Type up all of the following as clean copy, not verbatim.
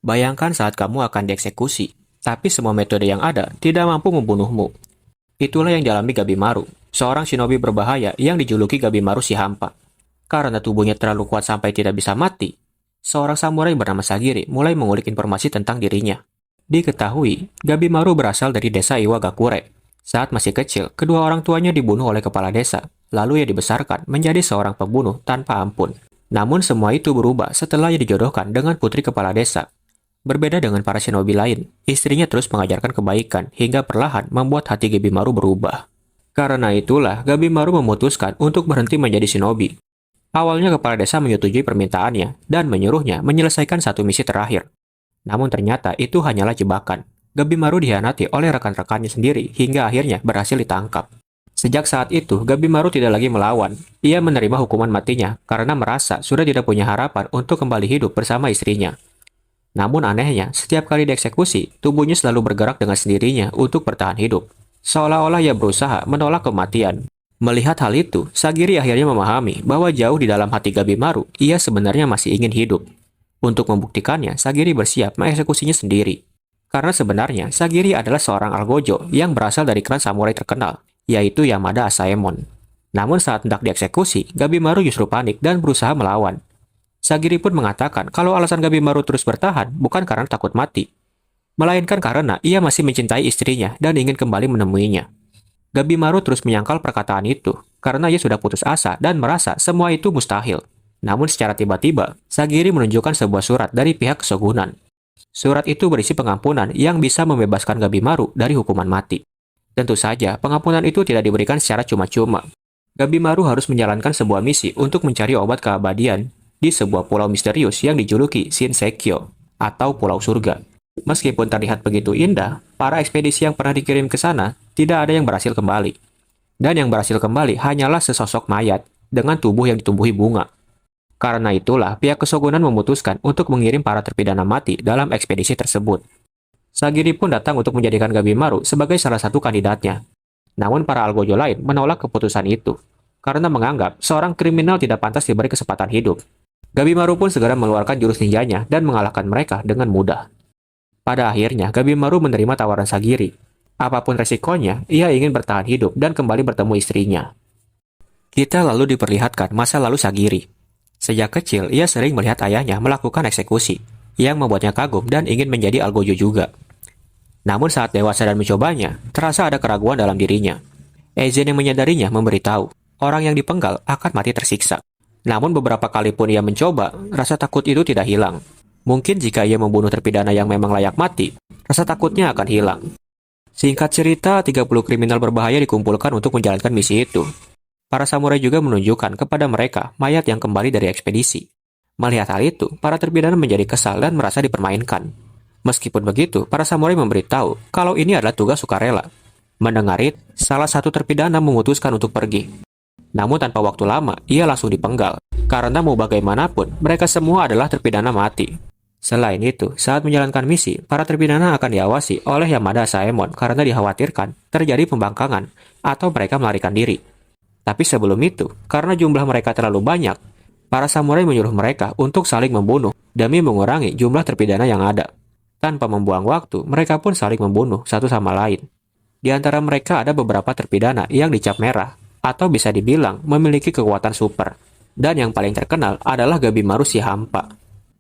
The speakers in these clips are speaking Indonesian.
Bayangkan saat kamu akan dieksekusi, tapi semua metode yang ada tidak mampu membunuhmu. Itulah yang dialami Gabimaru, seorang shinobi berbahaya yang dijuluki Gabimaru si hampa. Karena tubuhnya terlalu kuat sampai tidak bisa mati, seorang samurai bernama Sagiri mulai mengulik informasi tentang dirinya. Diketahui, Gabimaru berasal dari desa Iwagakure. Saat masih kecil, kedua orang tuanya dibunuh oleh kepala desa, lalu ia dibesarkan menjadi seorang pembunuh tanpa ampun. Namun semua itu berubah setelah ia dijodohkan dengan putri kepala desa. Berbeda dengan para shinobi lain, istrinya terus mengajarkan kebaikan hingga perlahan membuat hati Gabimaru berubah. Karena itulah, Gabimaru memutuskan untuk berhenti menjadi shinobi. Awalnya kepala desa menyetujui permintaannya dan menyuruhnya menyelesaikan satu misi terakhir. Namun ternyata itu hanyalah jebakan. Gabimaru dihianati oleh rekan-rekannya sendiri hingga akhirnya berhasil ditangkap. Sejak saat itu, Gabimaru tidak lagi melawan. Ia menerima hukuman matinya karena merasa sudah tidak punya harapan untuk kembali hidup bersama istrinya. Namun anehnya, setiap kali dieksekusi, tubuhnya selalu bergerak dengan sendirinya untuk bertahan hidup. Seolah-olah ia berusaha menolak kematian. Melihat hal itu, Sagiri akhirnya memahami bahwa jauh di dalam hati Gabimaru, ia sebenarnya masih ingin hidup. Untuk membuktikannya, Sagiri bersiap mengeksekusinya sendiri. Karena sebenarnya, Sagiri adalah seorang algojo yang berasal dari klan samurai terkenal, yaitu Yamada Asaemon. Namun saat hendak dieksekusi, Gabimaru justru panik dan berusaha melawan. Sagiri pun mengatakan kalau alasan Gabimaru terus bertahan bukan karena takut mati, melainkan karena ia masih mencintai istrinya dan ingin kembali menemuinya. Gabimaru terus menyangkal perkataan itu, karena ia sudah putus asa dan merasa semua itu mustahil. Namun secara tiba-tiba, Sagiri menunjukkan sebuah surat dari pihak kesogunan. Surat itu berisi pengampunan yang bisa membebaskan Gabimaru dari hukuman mati. Tentu saja, pengampunan itu tidak diberikan secara cuma-cuma. Gabimaru harus menjalankan sebuah misi untuk mencari obat keabadian di sebuah pulau misterius yang dijuluki Shinseikyo, atau Pulau Surga. Meskipun terlihat begitu indah, para ekspedisi yang pernah dikirim ke sana tidak ada yang berhasil kembali. Dan yang berhasil kembali hanyalah sesosok mayat dengan tubuh yang ditumbuhi bunga. Karena itulah, pihak kesogunan memutuskan untuk mengirim para terpidana mati dalam ekspedisi tersebut. Sagiri pun datang untuk menjadikan Gabimaru sebagai salah satu kandidatnya. Namun para algojo lain menolak keputusan itu, karena menganggap seorang kriminal tidak pantas diberi kesempatan hidup. Gabimaru pun segera mengeluarkan jurus ninjanya dan mengalahkan mereka dengan mudah. Pada akhirnya, Gabimaru menerima tawaran Sagiri. Apapun resikonya, ia ingin bertahan hidup dan kembali bertemu istrinya. Kita lalu diperlihatkan masa lalu Sagiri. Sejak kecil, ia sering melihat ayahnya melakukan eksekusi, yang membuatnya kagum dan ingin menjadi algojo juga. Namun saat dewasa dan mencobanya, terasa ada keraguan dalam dirinya. Eizen yang menyadarinya memberitahu, orang yang dipenggal akan mati tersiksa. Namun beberapa kali pun ia mencoba, rasa takut itu tidak hilang. Mungkin jika ia membunuh terpidana yang memang layak mati, rasa takutnya akan hilang. Singkat cerita, 30 kriminal berbahaya dikumpulkan untuk menjalankan misi itu. Para samurai juga menunjukkan kepada mereka mayat yang kembali dari ekspedisi. Melihat hal itu, para terpidana menjadi kesal dan merasa dipermainkan. Meskipun begitu, para samurai memberitahu kalau ini adalah tugas sukarela. Mendengar itu, salah satu terpidana memutuskan untuk pergi. Namun tanpa waktu lama, ia langsung dipenggal. Karena mau bagaimanapun, mereka semua adalah terpidana mati. Selain itu, saat menjalankan misi, para terpidana akan diawasi oleh Yamada Saemon karena dikhawatirkan terjadi pembangkangan atau mereka melarikan diri. Tapi sebelum itu, karena jumlah mereka terlalu banyak, para samurai menyuruh mereka untuk saling membunuh demi mengurangi jumlah terpidana yang ada. Tanpa membuang waktu, mereka pun saling membunuh satu sama lain. Di antara mereka ada beberapa terpidana yang dicap merah, atau bisa dibilang memiliki kekuatan super. Dan yang paling terkenal adalah Gabimaru si hampa.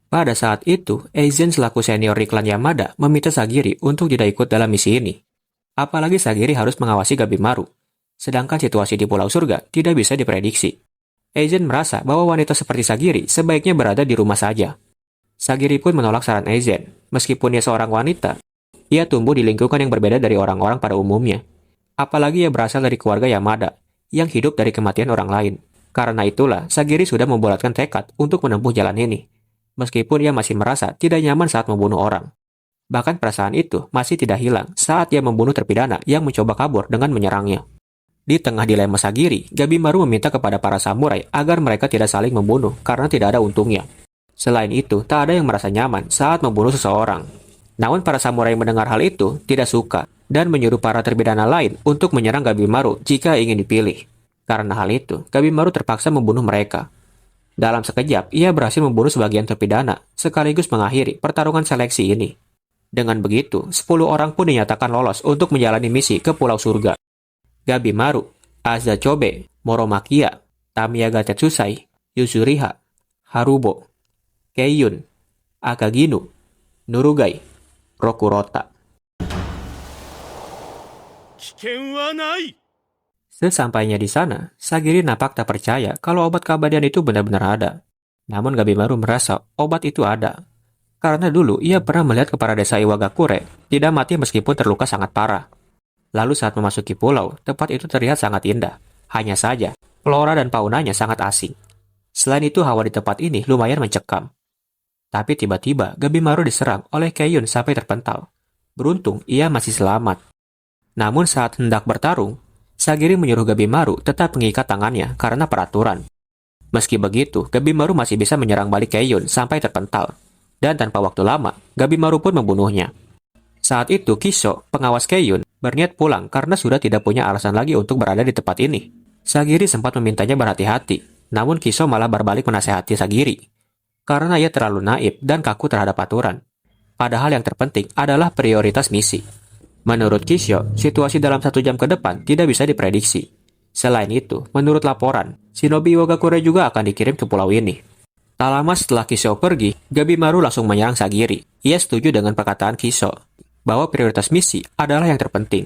Pada saat itu, Eizen selaku senior di klan Yamada meminta Sagiri untuk tidak ikut dalam misi ini. Apalagi Sagiri harus mengawasi Gabimaru. Sedangkan situasi di Pulau Surga tidak bisa diprediksi. Eizen merasa bahwa wanita seperti Sagiri sebaiknya berada di rumah saja. Sagiri pun menolak saran Eizen. Meskipun ia seorang wanita, ia tumbuh di lingkungan yang berbeda dari orang-orang pada umumnya. Apalagi ia berasal dari keluarga Yamada, yang hidup dari kematian orang lain. Karena itulah, Sagiri sudah membulatkan tekad untuk menempuh jalan ini. Meskipun ia masih merasa tidak nyaman saat membunuh orang. Bahkan perasaan itu masih tidak hilang saat ia membunuh terpidana yang mencoba kabur dengan menyerangnya. Di tengah dilema Sagiri, Gabimaru meminta kepada para samurai agar mereka tidak saling membunuh karena tidak ada untungnya. Selain itu, tak ada yang merasa nyaman saat membunuh seseorang. Namun para samurai mendengar hal itu tidak suka dan menyuruh para terpidana lain untuk menyerang Gabimaru jika ingin dipilih. Karena hal itu, Gabimaru terpaksa membunuh mereka. Dalam sekejap, ia berhasil membunuh sebagian terpidana, sekaligus mengakhiri pertarungan seleksi ini. Dengan begitu, 10 orang pun dinyatakan lolos untuk menjalani misi ke Pulau Surga. Gabimaru, Azachobe, Moromakia, Tamiya Tetsusai, Yuzuriha, Harubo, Keiyun, Akaginu, Nurugai, Rokurota. Sesampainya di sana, Sagiri nampak tak percaya kalau obat keabadian itu benar-benar ada. Namun Gabimaru merasa obat itu ada. Karena dulu ia pernah melihat kepala desa Iwagakure tidak mati meskipun terluka sangat parah. Lalu saat memasuki pulau, tempat itu terlihat sangat indah. Hanya saja, flora dan faunanya sangat asing. Selain itu, hawa di tempat ini lumayan mencekam. Tapi tiba-tiba, Gabimaru diserang oleh Keiyun sampai terpental. Beruntung, ia masih selamat. Namun saat hendak bertarung, Sagiri menyuruh Gabimaru tetap mengikat tangannya karena peraturan. Meski begitu, Gabimaru masih bisa menyerang balik Keiyun sampai terpental. Dan tanpa waktu lama, Gabimaru pun membunuhnya. Saat itu, Kisho, pengawas Keiyun, berniat pulang karena sudah tidak punya alasan lagi untuk berada di tempat ini. Sagiri sempat memintanya berhati-hati, namun Kisho malah berbalik menasehati Sagiri. Karena ia terlalu naif dan kaku terhadap aturan. Padahal yang terpenting adalah prioritas misi. Menurut Kisho, situasi dalam 1 jam ke depan tidak bisa diprediksi. Selain itu, menurut laporan, Shinobi Iwagakure juga akan dikirim ke pulau ini. Tak lama setelah Kisho pergi, Gabimaru langsung menyerang Sagiri. Ia setuju dengan perkataan Kisho, bahwa prioritas misi adalah yang terpenting.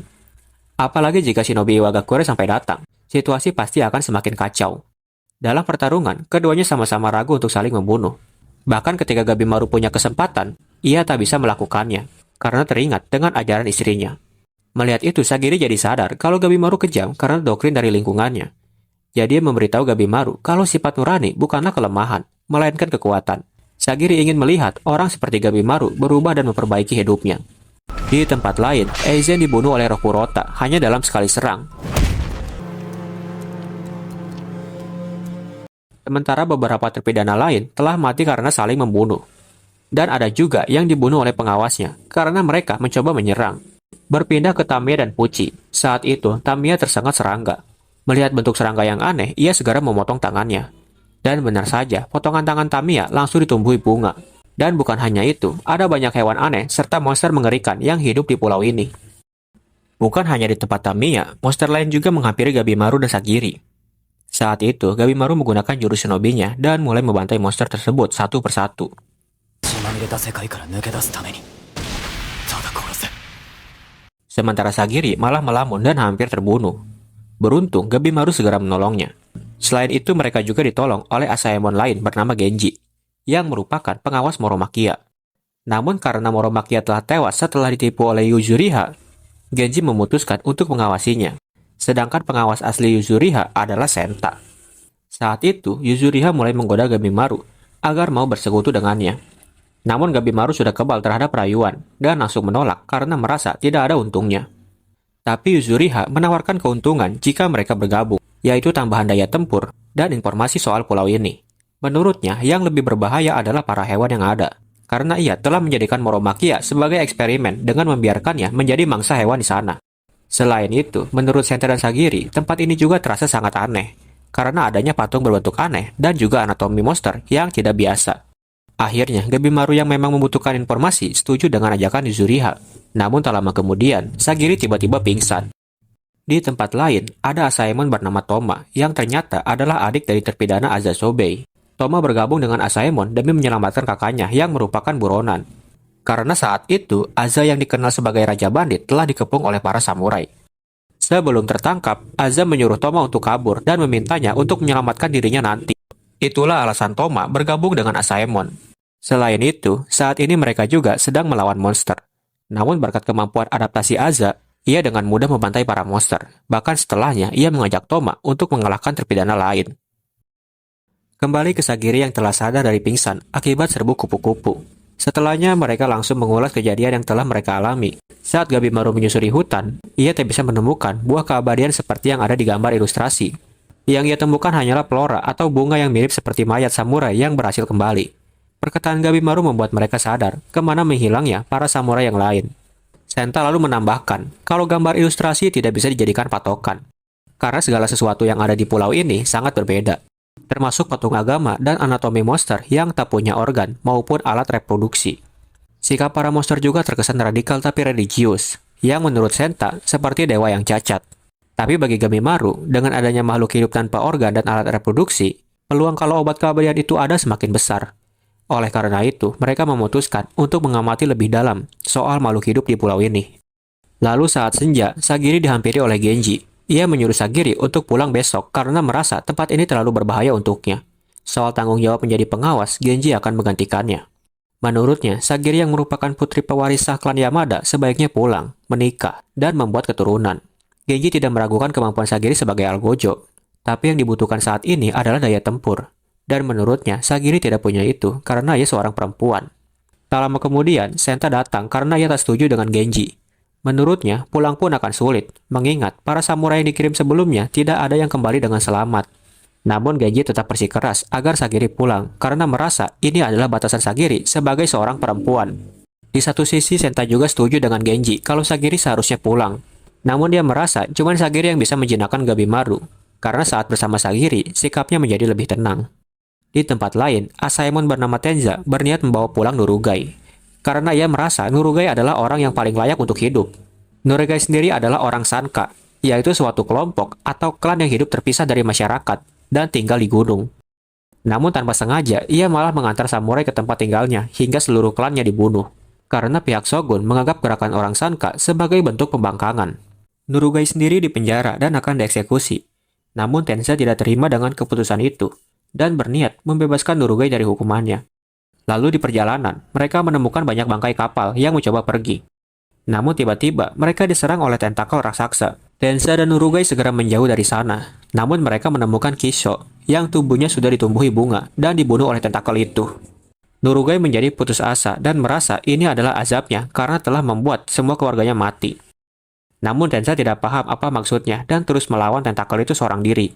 Apalagi jika Shinobi Iwagakure sampai datang, situasi pasti akan semakin kacau. Dalam pertarungan, keduanya sama-sama ragu untuk saling membunuh. Bahkan ketika Gabimaru punya kesempatan, ia tak bisa melakukannya, karena teringat dengan ajaran istrinya. Melihat itu, Sagiri jadi sadar kalau Gabimaru kejam karena doktrin dari lingkungannya. Jadi dia memberitahu Gabimaru kalau sifat nurani bukanlah kelemahan, melainkan kekuatan. Sagiri ingin melihat orang seperti Gabimaru berubah dan memperbaiki hidupnya. Di tempat lain, Eizen dibunuh oleh Rokurota hanya dalam sekali serang. Sementara beberapa terpidana lain telah mati karena saling membunuh. Dan ada juga yang dibunuh oleh pengawasnya karena mereka mencoba menyerang. Berpindah ke Tamiya dan Pucci. Saat itu, Tamiya tersengat serangga. Melihat bentuk serangga yang aneh, ia segera memotong tangannya. Dan benar saja, potongan tangan Tamiya langsung ditumbuhi bunga. Dan bukan hanya itu, ada banyak hewan aneh serta monster mengerikan yang hidup di pulau ini. Bukan hanya di tempat Tamiya, monster lain juga menghampiri Gabimaru dan Sagiri. Saat itu, Gabimaru menggunakan jurus shinobinya dan mulai membantai monster tersebut satu persatu. Sementara Sagiri malah melamun dan hampir terbunuh. Beruntung, Gabimaru segera menolongnya. Selain itu, mereka juga ditolong oleh Asaemon lain bernama Genji, yang merupakan pengawas Moromakia. Namun karena Moromakia telah tewas setelah ditipu oleh Yuzuriha, Genji memutuskan untuk mengawasinya. Sedangkan pengawas asli Yuzuriha adalah Senta. Saat itu, Yuzuriha mulai menggoda Gabimaru agar mau bersekutu dengannya. Namun Gabimaru sudah kebal terhadap rayuan dan langsung menolak karena merasa tidak ada untungnya. Tapi Yuzuriha menawarkan keuntungan jika mereka bergabung, yaitu tambahan daya tempur dan informasi soal pulau ini. Menurutnya, yang lebih berbahaya adalah para hewan yang ada, karena ia telah menjadikan Moromakia sebagai eksperimen dengan membiarkannya menjadi mangsa hewan di sana. Selain itu, menurut Senta dan Sagiri, tempat ini juga terasa sangat aneh, karena adanya patung berbentuk aneh dan juga anatomi monster yang tidak biasa. Akhirnya, Gabimaru yang memang membutuhkan informasi setuju dengan ajakan Yuzuriha. Namun tak lama kemudian, Sagiri tiba-tiba pingsan. Di tempat lain, ada Asaemon bernama Toma, yang ternyata adalah adik dari terpidana Azachobe. Toma bergabung dengan Asaemon demi menyelamatkan kakaknya yang merupakan buronan. Karena saat itu, Aza yang dikenal sebagai Raja Bandit telah dikepung oleh para samurai. Sebelum tertangkap, Aza menyuruh Toma untuk kabur dan memintanya untuk menyelamatkan dirinya nanti. Itulah alasan Toma bergabung dengan Asaemon. Selain itu, saat ini mereka juga sedang melawan monster. Namun berkat kemampuan adaptasi Aza, ia dengan mudah membantai para monster. Bahkan setelahnya, ia mengajak Toma untuk mengalahkan terpidana lain. Kembali ke Sagiri yang telah sadar dari pingsan akibat serbuk kupu-kupu. Setelahnya, mereka langsung mengulas kejadian yang telah mereka alami. Saat Gabimaru menyusuri hutan, ia tak bisa menemukan buah keabadian seperti yang ada di gambar ilustrasi. Yang ia temukan hanyalah flora atau bunga yang mirip seperti mayat samurai yang berhasil kembali. Perkataan Gabimaru membuat mereka sadar kemana menghilangnya para samurai yang lain. Senta lalu menambahkan kalau gambar ilustrasi tidak bisa dijadikan patokan, karena segala sesuatu yang ada di pulau ini sangat berbeda. termasuk patung agama dan anatomi monster yang tak punya organ maupun alat reproduksi. Sikap para monster juga terkesan radikal tapi religius, yang menurut Senta seperti dewa yang cacat. Tapi bagi Gabimaru, dengan adanya makhluk hidup tanpa organ dan alat reproduksi, peluang kalau obat keabadian itu ada semakin besar. Oleh karena itu, mereka memutuskan untuk mengamati lebih dalam soal makhluk hidup di pulau ini. Lalu saat senja, Sagiri dihampiri oleh Genji. Ia menyuruh Sagiri untuk pulang besok karena merasa tempat ini terlalu berbahaya untuknya. Soal tanggung jawab menjadi pengawas, Genji akan menggantikannya. Menurutnya, Sagiri yang merupakan putri pewaris sah klan Yamada sebaiknya pulang, menikah, dan membuat keturunan. Genji tidak meragukan kemampuan Sagiri sebagai algojo, tapi yang dibutuhkan saat ini adalah daya tempur. Dan menurutnya, Sagiri tidak punya itu karena ia seorang perempuan. Tak lama kemudian, Senta datang karena ia tak setuju dengan Genji. Menurutnya, pulang pun akan sulit, mengingat para samurai yang dikirim sebelumnya tidak ada yang kembali dengan selamat. Namun Genji tetap bersikeras agar Sagiri pulang karena merasa ini adalah batasan Sagiri sebagai seorang perempuan. Di satu sisi Senta juga setuju dengan Genji kalau Sagiri seharusnya pulang. Namun dia merasa cuma Sagiri yang bisa menjinakkan Gabimaru karena saat bersama Sagiri sikapnya menjadi lebih tenang. Di tempat lain, Asaemon bernama Tenza berniat membawa pulang Nurugai karena ia merasa Nurugai adalah orang yang paling layak untuk hidup. Nurugai sendiri adalah orang Sanka, yaitu suatu kelompok atau klan yang hidup terpisah dari masyarakat dan tinggal di gunung. Namun tanpa sengaja, ia malah mengantar samurai ke tempat tinggalnya hingga seluruh klannya dibunuh, karena pihak Shogun menganggap gerakan orang Sanka sebagai bentuk pembangkangan. Nurugai sendiri dipenjara dan akan dieksekusi. Namun Tenza tidak terima dengan keputusan itu, dan berniat membebaskan Nurugai dari hukumannya. Lalu di perjalanan, mereka menemukan banyak bangkai kapal yang mencoba pergi. Namun tiba-tiba, mereka diserang oleh tentakel raksasa. Tenza dan Nurugai segera menjauh dari sana. Namun mereka menemukan Kisho, yang tubuhnya sudah ditumbuhi bunga dan dibunuh oleh tentakel itu. Nurugai menjadi putus asa dan merasa ini adalah azabnya karena telah membuat semua keluarganya mati. Namun Tenza tidak paham apa maksudnya dan terus melawan tentakel itu seorang diri.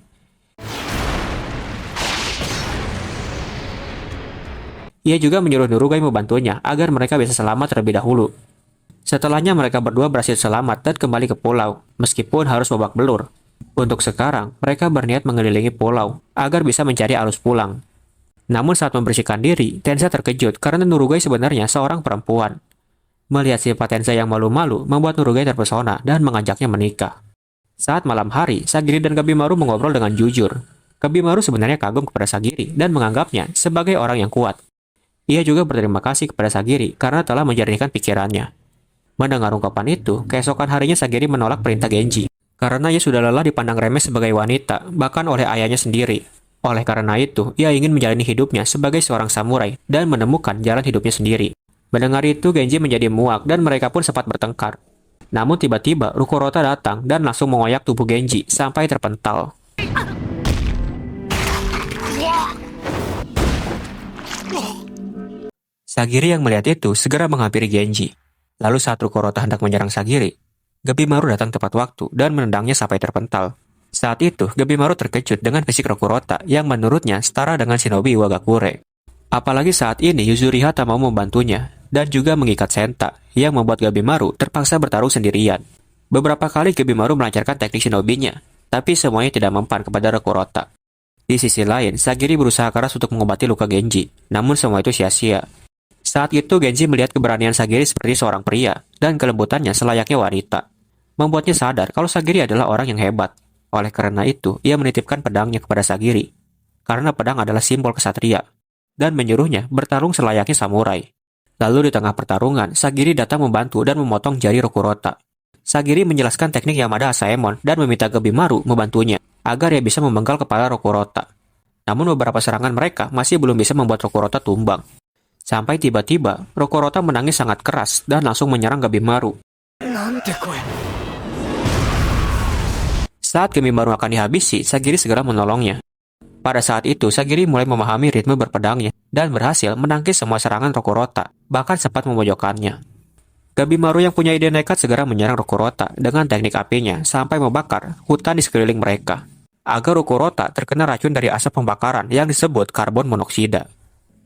Ia juga menyuruh Nurugai membantunya agar mereka bisa selamat terlebih dahulu. Setelahnya mereka berdua berhasil selamat dan kembali ke pulau, meskipun harus babak belur. Untuk sekarang, mereka berniat mengelilingi pulau agar bisa mencari arus pulang. Namun saat membersihkan diri, Tenza terkejut karena Nurugai sebenarnya seorang perempuan. Melihat sifat Tenza yang malu-malu membuat Nurugai terpesona dan mengajaknya menikah. Saat malam hari, Sagiri dan Gabimaru mengobrol dengan jujur. Gabimaru sebenarnya kagum kepada Sagiri dan menganggapnya sebagai orang yang kuat. Ia juga berterima kasih kepada Sagiri karena telah menjernihkan pikirannya. Mendengar ungkapan itu, keesokan harinya Sagiri menolak perintah Genji. Karena ia sudah lelah dipandang remeh sebagai wanita, bahkan oleh ayahnya sendiri. Oleh karena itu, ia ingin menjalani hidupnya sebagai seorang samurai dan menemukan jalan hidupnya sendiri. Mendengar itu, Genji menjadi muak dan mereka pun sempat bertengkar. Namun tiba-tiba, Rukorota datang dan langsung mengoyak tubuh Genji sampai terpental. Sagiri yang melihat itu segera menghampiri Genji. Lalu saat Rukorota hendak menyerang Sagiri, Gabimaru datang tepat waktu dan menendangnya sampai terpental. Saat itu, Gabimaru terkejut dengan fisik Rukorota yang menurutnya setara dengan Shinobi Iwagakure. Apalagi saat ini Yuzuriha tak mau membantunya dan juga mengikat Senta yang membuat Gabimaru terpaksa bertarung sendirian. Beberapa kali Gabimaru melancarkan teknik Shinobi-nya, tapi semuanya tidak mempan kepada Rukorota. Di sisi lain, Sagiri berusaha keras untuk mengobati luka Genji, namun semua itu sia-sia. Saat itu Genji melihat keberanian Sagiri seperti seorang pria dan kelembutannya selayaknya wanita. Membuatnya sadar kalau Sagiri adalah orang yang hebat. Oleh karena itu, ia menitipkan pedangnya kepada Sagiri. Karena pedang adalah simbol kesatria. Dan menyuruhnya bertarung selayaknya samurai. Lalu di tengah pertarungan, Sagiri datang membantu dan memotong jari Rukorota. Sagiri menjelaskan teknik Yamada Asaemon dan meminta Gabimaru membantunya agar ia bisa memenggal kepala Rukorota. Namun beberapa serangan mereka masih belum bisa membuat Rukorota tumbang. Sampai tiba-tiba, Rukorota menangis sangat keras dan langsung menyerang Gabimaru. Saat Gabimaru akan dihabisi, Sagiri segera menolongnya. Pada saat itu, Sagiri mulai memahami ritme berpedangnya dan berhasil menangkis semua serangan Rukorota, bahkan sempat memojokkannya. Gabimaru yang punya ide nekat segera menyerang Rukorota dengan teknik apinya sampai membakar hutan di sekeliling mereka, agar Rukorota terkena racun dari asap pembakaran yang disebut karbon monoksida.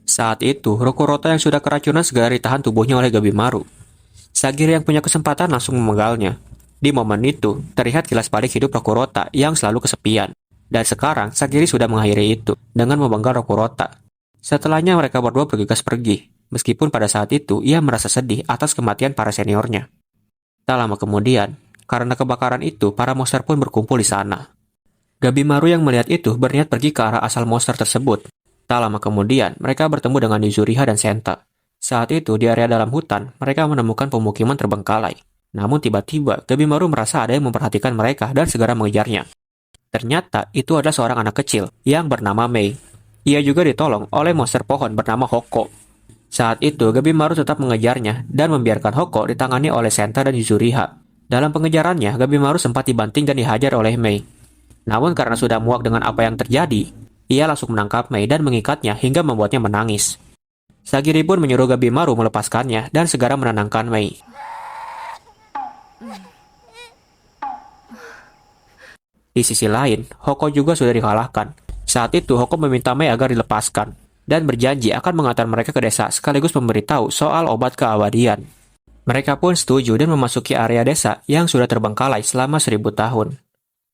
Saat itu, Rukorota yang sudah keracunan segera ditahan tubuhnya oleh Gabimaru. Sagiri yang punya kesempatan langsung memenggalnya. Di momen itu, terlihat kilas balik hidup Rukorota yang selalu kesepian. Dan sekarang, Sagiri sudah mengakhiri itu dengan memenggal Rokurota. Setelahnya mereka berdua bergegas pergi, meskipun pada saat itu ia merasa sedih atas kematian para seniornya. Tak lama kemudian, karena kebakaran itu, para monster pun berkumpul di sana. Gabimaru yang melihat itu berniat pergi ke arah asal monster tersebut. Tak lama kemudian, mereka bertemu dengan Yuzuriha dan Senta. Saat itu, di area dalam hutan, mereka menemukan pemukiman terbengkalai. Namun tiba-tiba, Gabimaru merasa ada yang memperhatikan mereka dan segera mengejarnya. Ternyata itu adalah seorang anak kecil yang bernama Mei. Ia juga ditolong oleh monster pohon bernama Hoko. Saat itu, Gabimaru tetap mengejarnya dan membiarkan Hoko ditangani oleh Senta dan Yuzuriha. Dalam pengejarannya, Gabimaru sempat dibanting dan dihajar oleh Mei. Namun karena sudah muak dengan apa yang terjadi, ia langsung menangkap Mei dan mengikatnya hingga membuatnya menangis. Sagiri pun menyuruh Gabimaru melepaskannya dan segera menenangkan Mei. Di sisi lain, Hoko juga sudah dikalahkan. Saat itu, Hoko meminta Mei agar dilepaskan dan berjanji akan mengantar mereka ke desa sekaligus memberitahu soal obat keabadian. Mereka pun setuju dan memasuki area desa yang sudah terbengkalai selama 1000 tahun.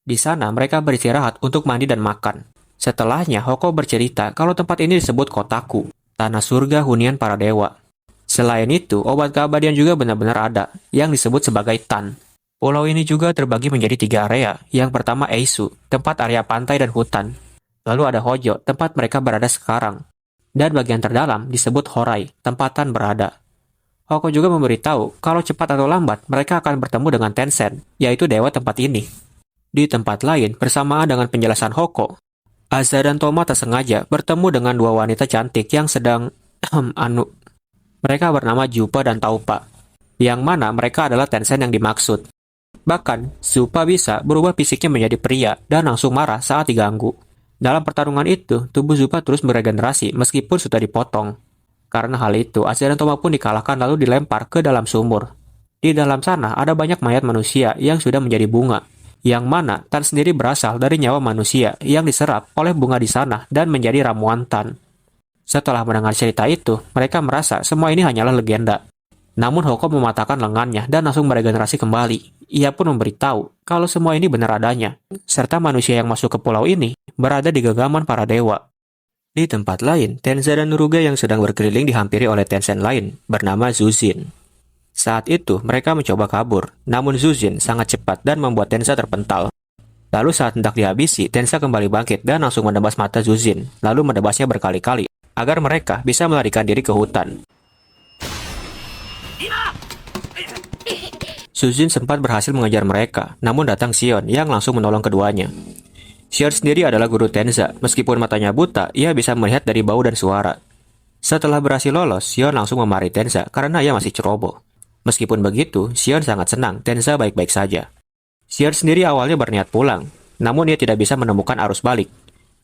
Di sana, mereka beristirahat untuk mandi dan makan. Setelahnya, Hoko bercerita kalau tempat ini disebut Kotaku, tanah surga hunian para dewa. Selain itu, obat keabadian juga benar-benar ada, yang disebut sebagai Tan. Pulau ini juga terbagi menjadi 3 area. Yang pertama Eisu, tempat area pantai dan hutan. Lalu ada Hojo, tempat mereka berada sekarang. Dan bagian terdalam disebut Horai, tempat Tan berada. Hoko juga memberitahu kalau cepat atau lambat mereka akan bertemu dengan Tencent, yaitu dewa tempat ini. Di tempat lain, bersamaan dengan penjelasan Hoko, Aza dan Toma tak sengaja bertemu dengan 2 wanita cantik yang sedang Mereka bernama Jupa dan Taupa, yang mana mereka adalah Tencent yang dimaksud. Bahkan, Zupa bisa berubah fisiknya menjadi pria dan langsung marah saat diganggu. Dalam pertarungan itu, tubuh Zupa terus beregenerasi meskipun sudah dipotong. Karena hal itu, Aza dan Toma pun dikalahkan lalu dilempar ke dalam sumur. Di dalam sana ada banyak mayat manusia yang sudah menjadi bunga, yang mana Tan sendiri berasal dari nyawa manusia yang diserap oleh bunga di sana dan menjadi ramuan Tan. Setelah mendengar cerita itu, mereka merasa semua ini hanyalah legenda. Namun Hoko mematahkan lengannya dan langsung meregenerasi kembali. Ia pun memberitahu kalau semua ini benar adanya, serta manusia yang masuk ke pulau ini berada di genggaman para dewa. Di tempat lain, Tenza dan Nuruga yang sedang berkeliling dihampiri oleh Tencent lain, bernama Zuzin. Saat itu, mereka mencoba kabur, namun Zuzin sangat cepat dan membuat Tenza terpental. Lalu saat hendak dihabisi, Tenza kembali bangkit dan langsung menebas mata Zuzin, lalu menebasnya berkali-kali, agar mereka bisa melarikan diri ke hutan. Zuzin sempat berhasil mengejar mereka, namun datang Xion yang langsung menolong keduanya. Xion sendiri adalah guru Tenza, meskipun matanya buta, ia bisa melihat dari bau dan suara. Setelah berhasil lolos, Xion langsung memarahi Tenza karena ia masih ceroboh. Meskipun begitu, Xion sangat senang Tenza baik-baik saja. Xion sendiri awalnya berniat pulang, namun ia tidak bisa menemukan arus balik.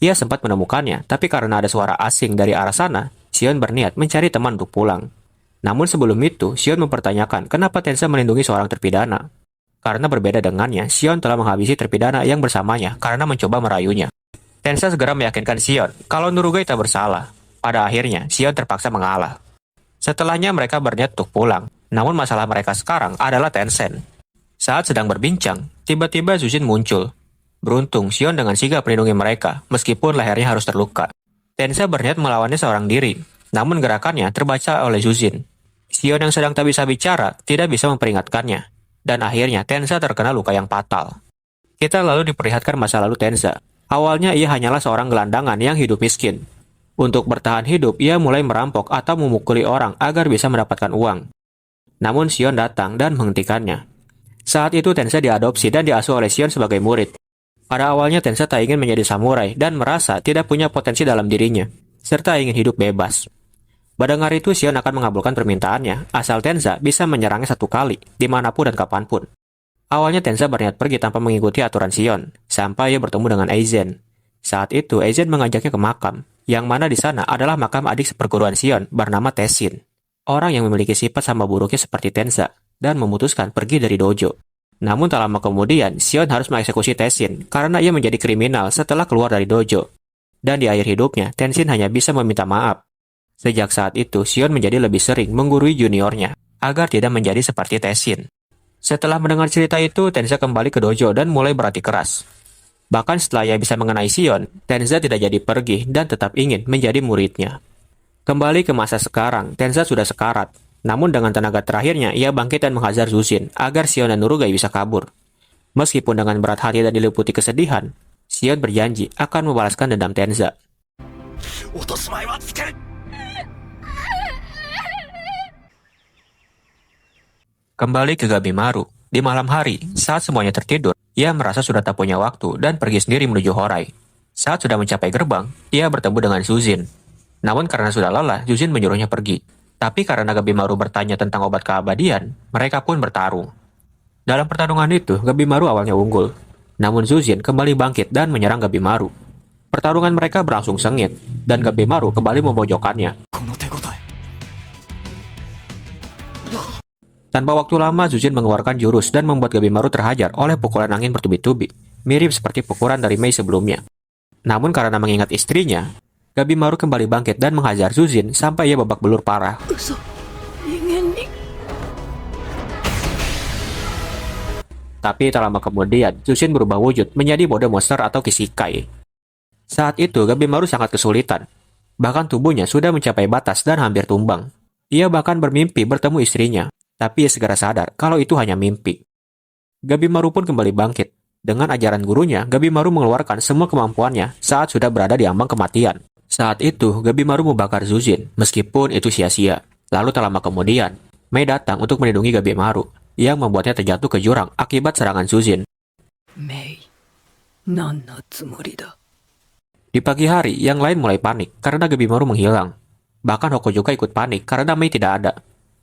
Ia sempat menemukannya, tapi karena ada suara asing dari arah sana, Xion berniat mencari teman untuk pulang. Namun sebelum itu, Xion mempertanyakan kenapa Tenza melindungi seorang terpidana. Karena berbeda dengannya, Xion telah menghabisi terpidana yang bersamanya karena mencoba merayunya. Tenza segera meyakinkan Xion kalau Nurugai tak bersalah. Pada akhirnya, Xion terpaksa mengalah. Setelahnya mereka berniat untuk pulang, namun masalah mereka sekarang adalah Tencent. Saat sedang berbincang, tiba-tiba Zuzin muncul. Beruntung, Xion dengan sigap melindungi mereka, meskipun lehernya harus terluka. Tenza berniat melawannya seorang diri, namun gerakannya terbaca oleh Zuzin. Xion yang sedang tak bisa bicara tidak bisa memperingatkannya, dan akhirnya Tenza terkena luka yang fatal. Kita lalu diperlihatkan masa lalu Tenza. Awalnya ia hanyalah seorang gelandangan yang hidup miskin. Untuk bertahan hidup, ia mulai merampok atau memukuli orang agar bisa mendapatkan uang. Namun Xion datang dan menghentikannya. Saat itu Tenza diadopsi dan diasuh oleh Xion sebagai murid. Pada awalnya Tenza tak ingin menjadi samurai dan merasa tidak punya potensi dalam dirinya, serta ingin hidup bebas. Mendengar itu, Xion akan mengabulkan permintaannya, asal Tenza bisa menyerangnya 1 kali, dimanapun dan kapanpun. Awalnya Tenza berniat pergi tanpa mengikuti aturan Xion, sampai ia bertemu dengan Aizen. Saat itu, Aizen mengajaknya ke makam, yang mana di sana adalah makam adik seperguruan Xion bernama Tessin. Orang yang memiliki sifat sama buruknya seperti Tenza, dan memutuskan pergi dari dojo. Namun tak lama kemudian, Xion harus mengeksekusi Tessin karena ia menjadi kriminal setelah keluar dari dojo. Dan di akhir hidupnya, Tessin hanya bisa meminta maaf. Sejak saat itu, Xion menjadi lebih sering menggurui juniornya, agar tidak menjadi seperti Tessin. Setelah mendengar cerita itu, Tenza kembali ke dojo dan mulai berlatih keras. Bahkan setelah ia bisa mengenai Sion, Tenza tidak jadi pergi dan tetap ingin menjadi muridnya. Kembali ke masa sekarang, Tenza sudah sekarat. Namun dengan tenaga terakhirnya, ia bangkit dan menghajar Zuzin agar Sion dan Nurugai bisa kabur. Meskipun dengan berat hati dan diliputi kesedihan, Sion berjanji akan membalaskan dendam Tenza. Kembali ke Gabimaru. Di malam hari, saat semuanya tertidur, ia merasa sudah tak punya waktu dan pergi sendiri menuju Horai. Saat sudah mencapai gerbang, ia bertemu dengan Zuzin. Namun karena sudah lelah, Zuzin menyuruhnya pergi. Tapi karena Gabimaru bertanya tentang obat keabadian, mereka pun bertarung. Dalam pertarungan itu, Gabimaru awalnya unggul. Namun Zuzin kembali bangkit dan menyerang Gabimaru. Pertarungan mereka berlangsung sengit, dan Gabimaru kembali memojokkannya. Tanpa waktu lama, Zuzin mengeluarkan jurus dan membuat Gabimaru terhajar oleh pukulan angin bertubi-tubi, mirip seperti pukulan dari Mei sebelumnya. Namun karena mengingat istrinya, Gabimaru kembali bangkit dan menghajar Zuzin sampai ia babak belur parah. Tapi tak lama kemudian, Zuzin berubah wujud menjadi mode monster atau Kishikai. Saat itu, Gabimaru sangat kesulitan. Bahkan tubuhnya sudah mencapai batas dan hampir tumbang. Ia bahkan bermimpi bertemu istrinya, tapi ia segera sadar kalau itu hanya mimpi. Gabimaru pun kembali bangkit. Dengan ajaran gurunya, Gabimaru mengeluarkan semua kemampuannya saat sudah berada di ambang kematian. Saat itu, Gabimaru membakar Zuzin, meskipun itu sia-sia. Lalu tak lama kemudian, Mei datang untuk melindungi Gabimaru, yang membuatnya terjatuh ke jurang akibat serangan Zuzin. Mei, nan no tsumori da? Di pagi hari, yang lain mulai panik karena Gabimaru menghilang. Bahkan Hoko juga ikut panik karena Mei tidak ada.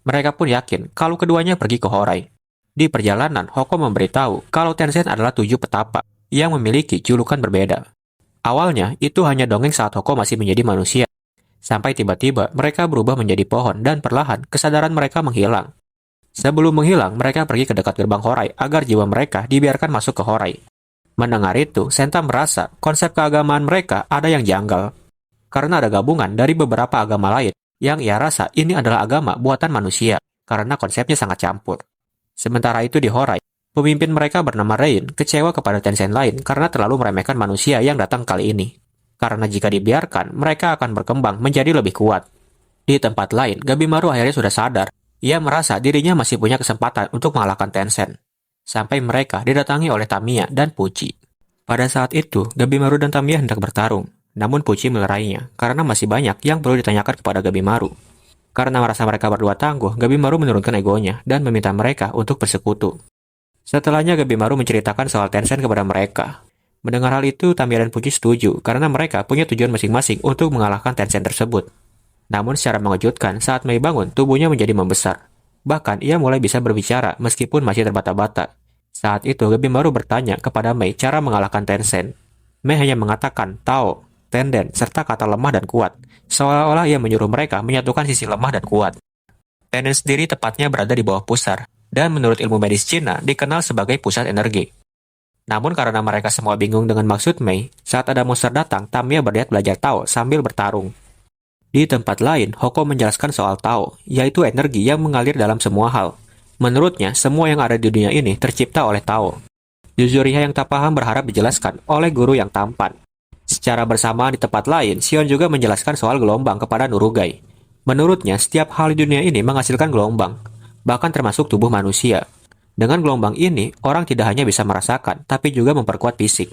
Mereka pun yakin kalau keduanya pergi ke Horai. Di perjalanan, Hoko memberitahu kalau Tenzin adalah 7 petapa yang memiliki julukan berbeda. Awalnya, itu hanya dongeng saat Hoko masih menjadi manusia. Sampai tiba-tiba mereka berubah menjadi pohon dan perlahan kesadaran mereka menghilang. Sebelum menghilang, mereka pergi ke dekat gerbang Horai agar jiwa mereka dibiarkan masuk ke Horai. Mendengar itu, Senta merasa konsep keagamaan mereka ada yang janggal. Karena ada gabungan dari beberapa agama lain yang ia rasa ini adalah agama buatan manusia, karena konsepnya sangat campur. Sementara itu di Horai, pemimpin mereka bernama Rain kecewa kepada Tenzin lain karena terlalu meremehkan manusia yang datang kali ini. Karena jika dibiarkan, mereka akan berkembang menjadi lebih kuat. Di tempat lain, Gabimaru akhirnya sudah sadar. Ia merasa dirinya masih punya kesempatan untuk mengalahkan Tenzin. Sampai mereka didatangi oleh Tamiya dan Pucci. Pada saat itu, Gabimaru dan Tamiya hendak bertarung. Namun Pucci melerainya, karena masih banyak yang perlu ditanyakan kepada Gabimaru. Karena merasa mereka berdua tangguh, Gabimaru menurunkan egonya dan meminta mereka untuk bersekutu. Setelahnya Gabimaru menceritakan soal Tenzin kepada mereka. Mendengar hal itu, Tamiya dan Pucci setuju, karena mereka punya tujuan masing-masing untuk mengalahkan Tenzin tersebut. Namun secara mengejutkan, saat Mei bangun, tubuhnya menjadi membesar. Bahkan ia mulai bisa berbicara meskipun masih terbata-bata. Saat itu, Gabimaru bertanya kepada Mei cara mengalahkan Tenzin. Mei hanya mengatakan Tao, Tenden, serta kata lemah dan kuat, seolah-olah ia menyuruh mereka menyatukan sisi lemah dan kuat. Tenden sendiri tepatnya berada di bawah pusar, dan menurut ilmu medis Cina dikenal sebagai pusat energi. Namun karena mereka semua bingung dengan maksud Mei, saat ada monster datang, Tamiya berniat belajar Tao sambil bertarung. Di tempat lain, Hoko menjelaskan soal Tao, yaitu energi yang mengalir dalam semua hal. Menurutnya, semua yang ada di dunia ini tercipta oleh Tao. Yuzuriha yang tak paham berharap dijelaskan oleh guru yang tampan. Secara bersamaan di tempat lain, Sion juga menjelaskan soal gelombang kepada Nurugai. Menurutnya, setiap hal di dunia ini menghasilkan gelombang, bahkan termasuk tubuh manusia. Dengan gelombang ini, orang tidak hanya bisa merasakan, tapi juga memperkuat fisik.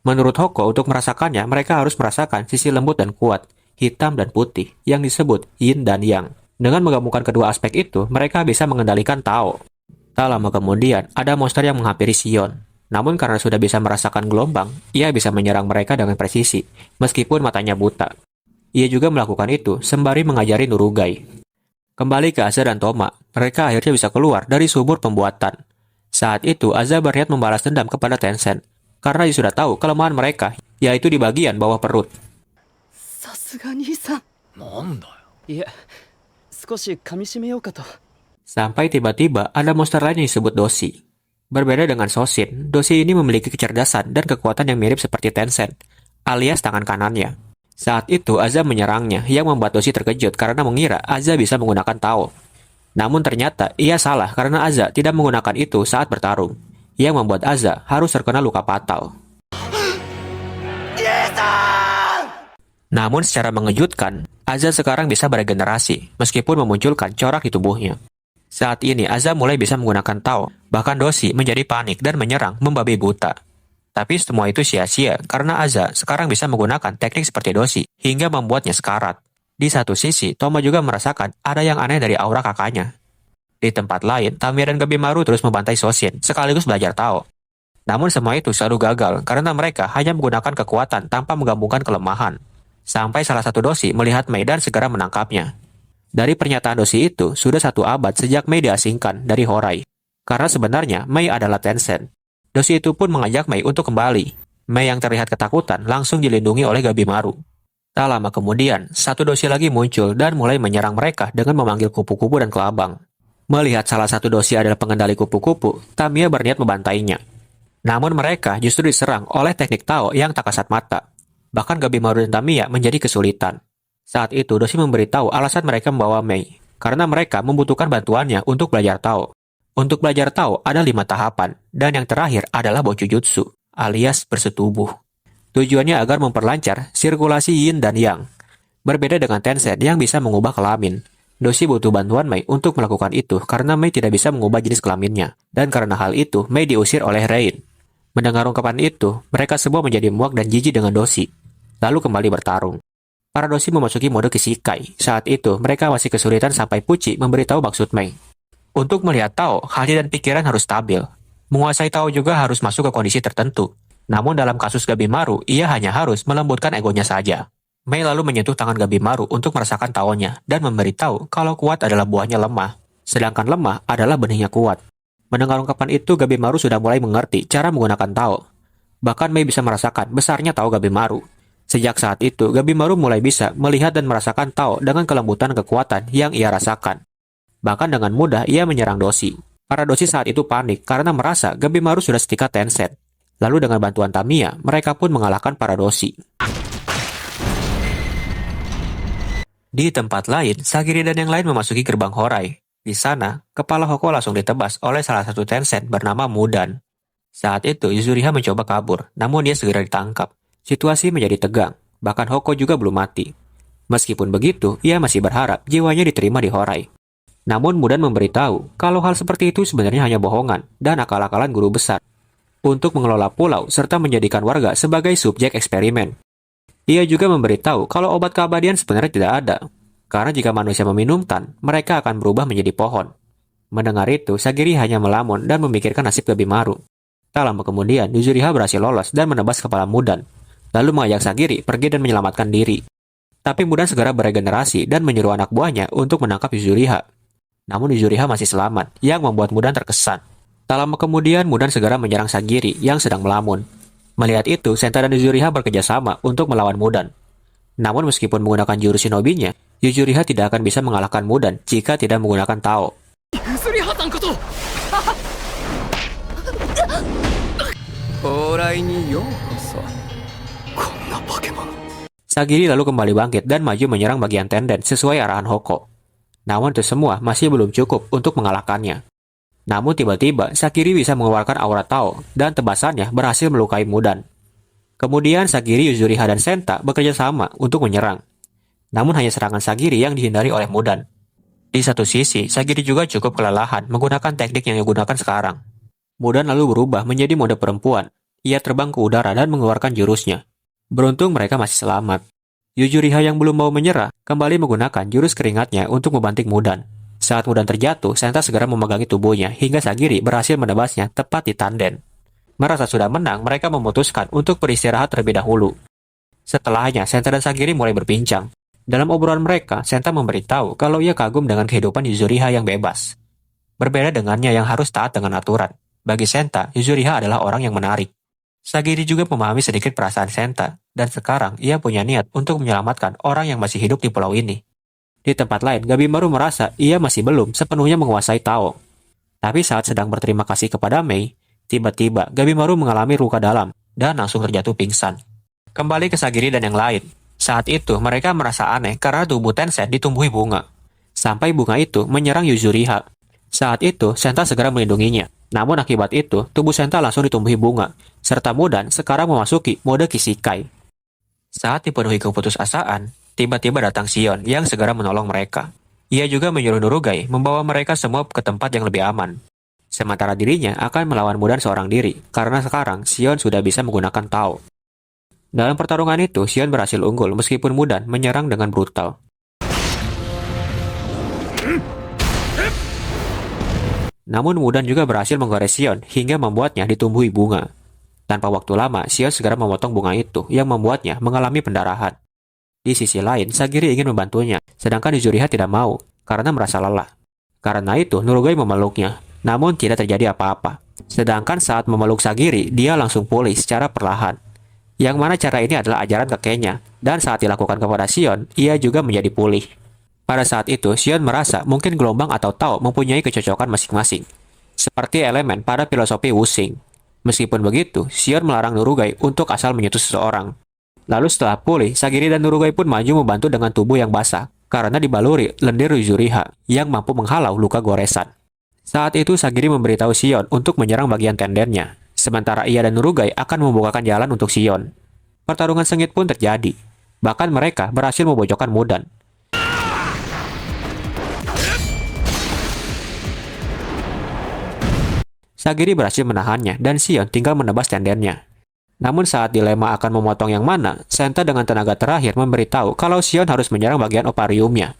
Menurut Hoko, untuk merasakannya, mereka harus merasakan sisi lembut dan kuat, hitam dan putih, yang disebut yin dan yang. Dengan menggabungkan kedua aspek itu, mereka bisa mengendalikan Tao. Tak lama kemudian, ada monster yang menghampiri Sion. Namun karena sudah bisa merasakan gelombang, ia bisa menyerang mereka dengan presisi, meskipun matanya buta. Ia juga melakukan itu sembari mengajari Nurugai. Kembali ke Aza dan Toma, mereka akhirnya bisa keluar dari sumur pembuatan. Saat itu, Aza berniat membalas dendam kepada Tenzin, karena dia sudah tahu kelemahan mereka, yaitu di bagian bawah perut. Sampai tiba-tiba ada monster lain yang disebut Doshi. Berbeda dengan Soshin, Doshi ini memiliki kecerdasan dan kekuatan yang mirip seperti Tenzin, alias tangan kanannya. Saat itu, Aza menyerangnya, yang membuat Doshi terkejut karena mengira Aza bisa menggunakan Tao. Namun ternyata, ia salah karena Aza tidak menggunakan itu saat bertarung, yang membuat Aza harus terkena luka fatal. Namun secara mengejutkan, Aza sekarang bisa beregenerasi, meskipun memunculkan corak di tubuhnya. Saat ini Aza mulai bisa menggunakan Tao, bahkan Doshi menjadi panik dan menyerang membabi buta. Tapi semua itu sia-sia karena Aza sekarang bisa menggunakan teknik seperti Doshi hingga membuatnya sekarat. Di satu sisi, Toma juga merasakan ada yang aneh dari aura kakaknya. Di tempat lain, Tamiya dan Gabimaru terus membantai Soshin sekaligus belajar Tao. Namun semua itu selalu gagal karena mereka hanya menggunakan kekuatan tanpa menggabungkan kelemahan. Sampai salah satu Doshi melihat Mei dan segera menangkapnya. Dari pernyataan Doshi itu, sudah 1 abad sejak Mei diasingkan dari Horai. Karena sebenarnya Mei adalah Tencent. Doshi itu pun mengajak Mei untuk kembali. Mei yang terlihat ketakutan langsung dilindungi oleh Gabimaru. Tak lama kemudian, satu Doshi lagi muncul dan mulai menyerang mereka dengan memanggil kupu-kupu dan kelabang. Melihat salah satu Doshi adalah pengendali kupu-kupu, Tamiya berniat membantainya. Namun mereka justru diserang oleh teknik Tao yang tak kasat mata. Bahkan Gabimaru dan Tamiya menjadi kesulitan. Saat itu Doshi memberitahu alasan mereka membawa Mei, karena mereka membutuhkan bantuannya untuk belajar Tao. Untuk belajar Tao ada 5 tahapan, dan yang terakhir adalah Bojujutsu, alias bersetubuh. Tujuannya agar memperlancar sirkulasi Yin dan Yang. Berbeda dengan Tencent yang bisa mengubah kelamin, Doshi butuh bantuan Mei untuk melakukan itu karena Mei tidak bisa mengubah jenis kelaminnya, dan karena hal itu Mei diusir oleh Rain. Mendengar ungkapan itu, mereka semua menjadi muak dan jijik dengan Doshi, lalu kembali bertarung. Para Doshi memasuki mode Kishikai. Saat itu, mereka masih kesulitan sampai Pucci memberitahu maksud Mei. Untuk melihat Tao, hati dan pikiran harus stabil. Menguasai Tao juga harus masuk ke kondisi tertentu. Namun dalam kasus Gabimaru, ia hanya harus melembutkan egonya saja. Mei lalu menyentuh tangan Gabimaru untuk merasakan Tao-nya dan memberitahu kalau kuat adalah buahnya lemah, sedangkan lemah adalah benihnya kuat. Mendengar ungkapan itu, Gabimaru sudah mulai mengerti cara menggunakan Tao. Bahkan Mei bisa merasakan besarnya Tao Gabimaru. Sejak saat itu, Gabimaru mulai bisa melihat dan merasakan Tao dengan kelembutan kekuatan yang ia rasakan. Bahkan dengan mudah ia menyerang Doshi. Para Doshi saat itu panik karena merasa Gabimaru sudah setingkat Tencent. Lalu dengan bantuan Tamiya, mereka pun mengalahkan para Doshi. Di tempat lain, Sagiri dan yang lain memasuki gerbang Horai. Di sana, kepala Hoko langsung ditebas oleh salah satu Tencent bernama Mudan. Saat itu, Yuzuriha mencoba kabur, namun dia segera ditangkap. Situasi menjadi tegang, bahkan Hoko juga belum mati. Meskipun begitu, ia masih berharap jiwanya diterima di Horai. Namun Mudan memberitahu kalau hal seperti itu sebenarnya hanya bohongan dan akal-akalan guru besar untuk mengelola pulau serta menjadikan warga sebagai subjek eksperimen. Ia juga memberitahu kalau obat keabadian sebenarnya tidak ada, karena jika manusia meminum tan, mereka akan berubah menjadi pohon. Mendengar itu, Sagiri hanya melamun dan memikirkan nasib Gabimaru. Tak lama kemudian, Yuzuriha berhasil lolos dan menebas kepala Mudan, lalu mengajak Sagiri pergi dan menyelamatkan diri. Tapi Mudan segera beregenerasi dan menyuruh anak buahnya untuk menangkap Yuzuriha. Namun Yuzuriha masih selamat, yang membuat Mudan terkesan. Tak lama kemudian, Mudan segera menyerang Sagiri yang sedang melamun. Melihat itu, Senta dan Yuzuriha bekerjasama untuk melawan Mudan. Namun meskipun menggunakan jurus shinobinya, Yuzuriha tidak akan bisa mengalahkan Mudan jika tidak menggunakan Tao. Sagiri lalu kembali bangkit dan maju menyerang bagian tenden sesuai arahan Hoko. Namun itu semua masih belum cukup untuk mengalahkannya. Namun tiba-tiba Sagiri bisa mengeluarkan aura Tao dan tebasannya berhasil melukai Mudan. Kemudian Sagiri, Yuzuriha, dan Senta bekerja sama untuk menyerang. Namun hanya serangan Sagiri yang dihindari oleh Mudan. Di satu sisi, Sagiri juga cukup kelelahan menggunakan teknik yang digunakan sekarang. Mudan lalu berubah menjadi mode perempuan. Ia terbang ke udara dan mengeluarkan jurusnya. Beruntung mereka masih selamat. Yuzuriha yang belum mau menyerah kembali menggunakan jurus keringatnya untuk membanting Mudan. Saat Mudan terjatuh, Senta segera memegangi tubuhnya hingga Sagiri berhasil menebasnya tepat di tanden. Merasa sudah menang, mereka memutuskan untuk beristirahat terlebih dahulu. Setelahnya, Senta dan Sagiri mulai berbincang. Dalam obrolan mereka, Senta memberitahu kalau ia kagum dengan kehidupan Yuzuriha yang bebas. Berbeda dengannya yang harus taat dengan aturan. Bagi Senta, Yuzuriha adalah orang yang menarik. Sagiri juga memahami sedikit perasaan Senta, dan sekarang ia punya niat untuk menyelamatkan orang yang masih hidup di pulau ini. Di tempat lain, Gabimaru merasa ia masih belum sepenuhnya menguasai Tao. Tapi saat sedang berterima kasih kepada Mei, tiba-tiba Gabimaru mengalami luka dalam dan langsung terjatuh pingsan. Kembali ke Sagiri dan yang lain. Saat itu mereka merasa aneh karena tubuh Tencent ditumbuhi bunga. Sampai bunga itu menyerang Yuzuriha. Saat itu Senta segera melindunginya. Namun akibat itu tubuh Senta langsung ditumbuhi bunga. Serta Mudan sekarang memasuki mode Kishikai. Saat dipenuhi keputusasaan, tiba-tiba datang Sion yang segera menolong mereka. Ia juga menyuruh Nurugai membawa mereka semua ke tempat yang lebih aman. Sementara dirinya akan melawan Mudan seorang diri, karena sekarang Sion sudah bisa menggunakan Tao. Dalam pertarungan itu, Sion berhasil unggul meskipun Mudan menyerang dengan brutal. Namun Mudan juga berhasil menggores Sion hingga membuatnya ditumbuhi bunga. Tanpa waktu lama, Sion segera memotong bunga itu yang membuatnya mengalami pendarahan. Di sisi lain, Sagiri ingin membantunya, sedangkan Yuzuriha tidak mau karena merasa lelah. Karena itu, Nurugai memeluknya, namun tidak terjadi apa-apa. Sedangkan saat memeluk Sagiri, dia langsung pulih secara perlahan. Yang mana cara ini adalah ajaran kakeknya, dan saat dilakukan kepada Sion, ia juga menjadi pulih. Pada saat itu, Sion merasa mungkin gelombang atau Tao mempunyai kecocokan masing-masing, seperti elemen pada filosofi Wusing. Meskipun begitu, Sion melarang Nurugai untuk asal menyentuh seseorang. Lalu setelah pulih, Sagiri dan Nurugai pun maju membantu dengan tubuh yang basah, karena dibaluri lendir Yuzuriha yang mampu menghalau luka goresan. Saat itu Sagiri memberitahu Sion untuk menyerang bagian tendennya, sementara ia dan Nurugai akan membukakan jalan untuk Sion. Pertarungan sengit pun terjadi, bahkan mereka berhasil memojokkan Mudan. Sagiri berhasil menahannya dan Sion tinggal menebas tendennya. Namun saat dilema akan memotong yang mana, Senta dengan tenaga terakhir memberitahu kalau Sion harus menyerang bagian opariumnya,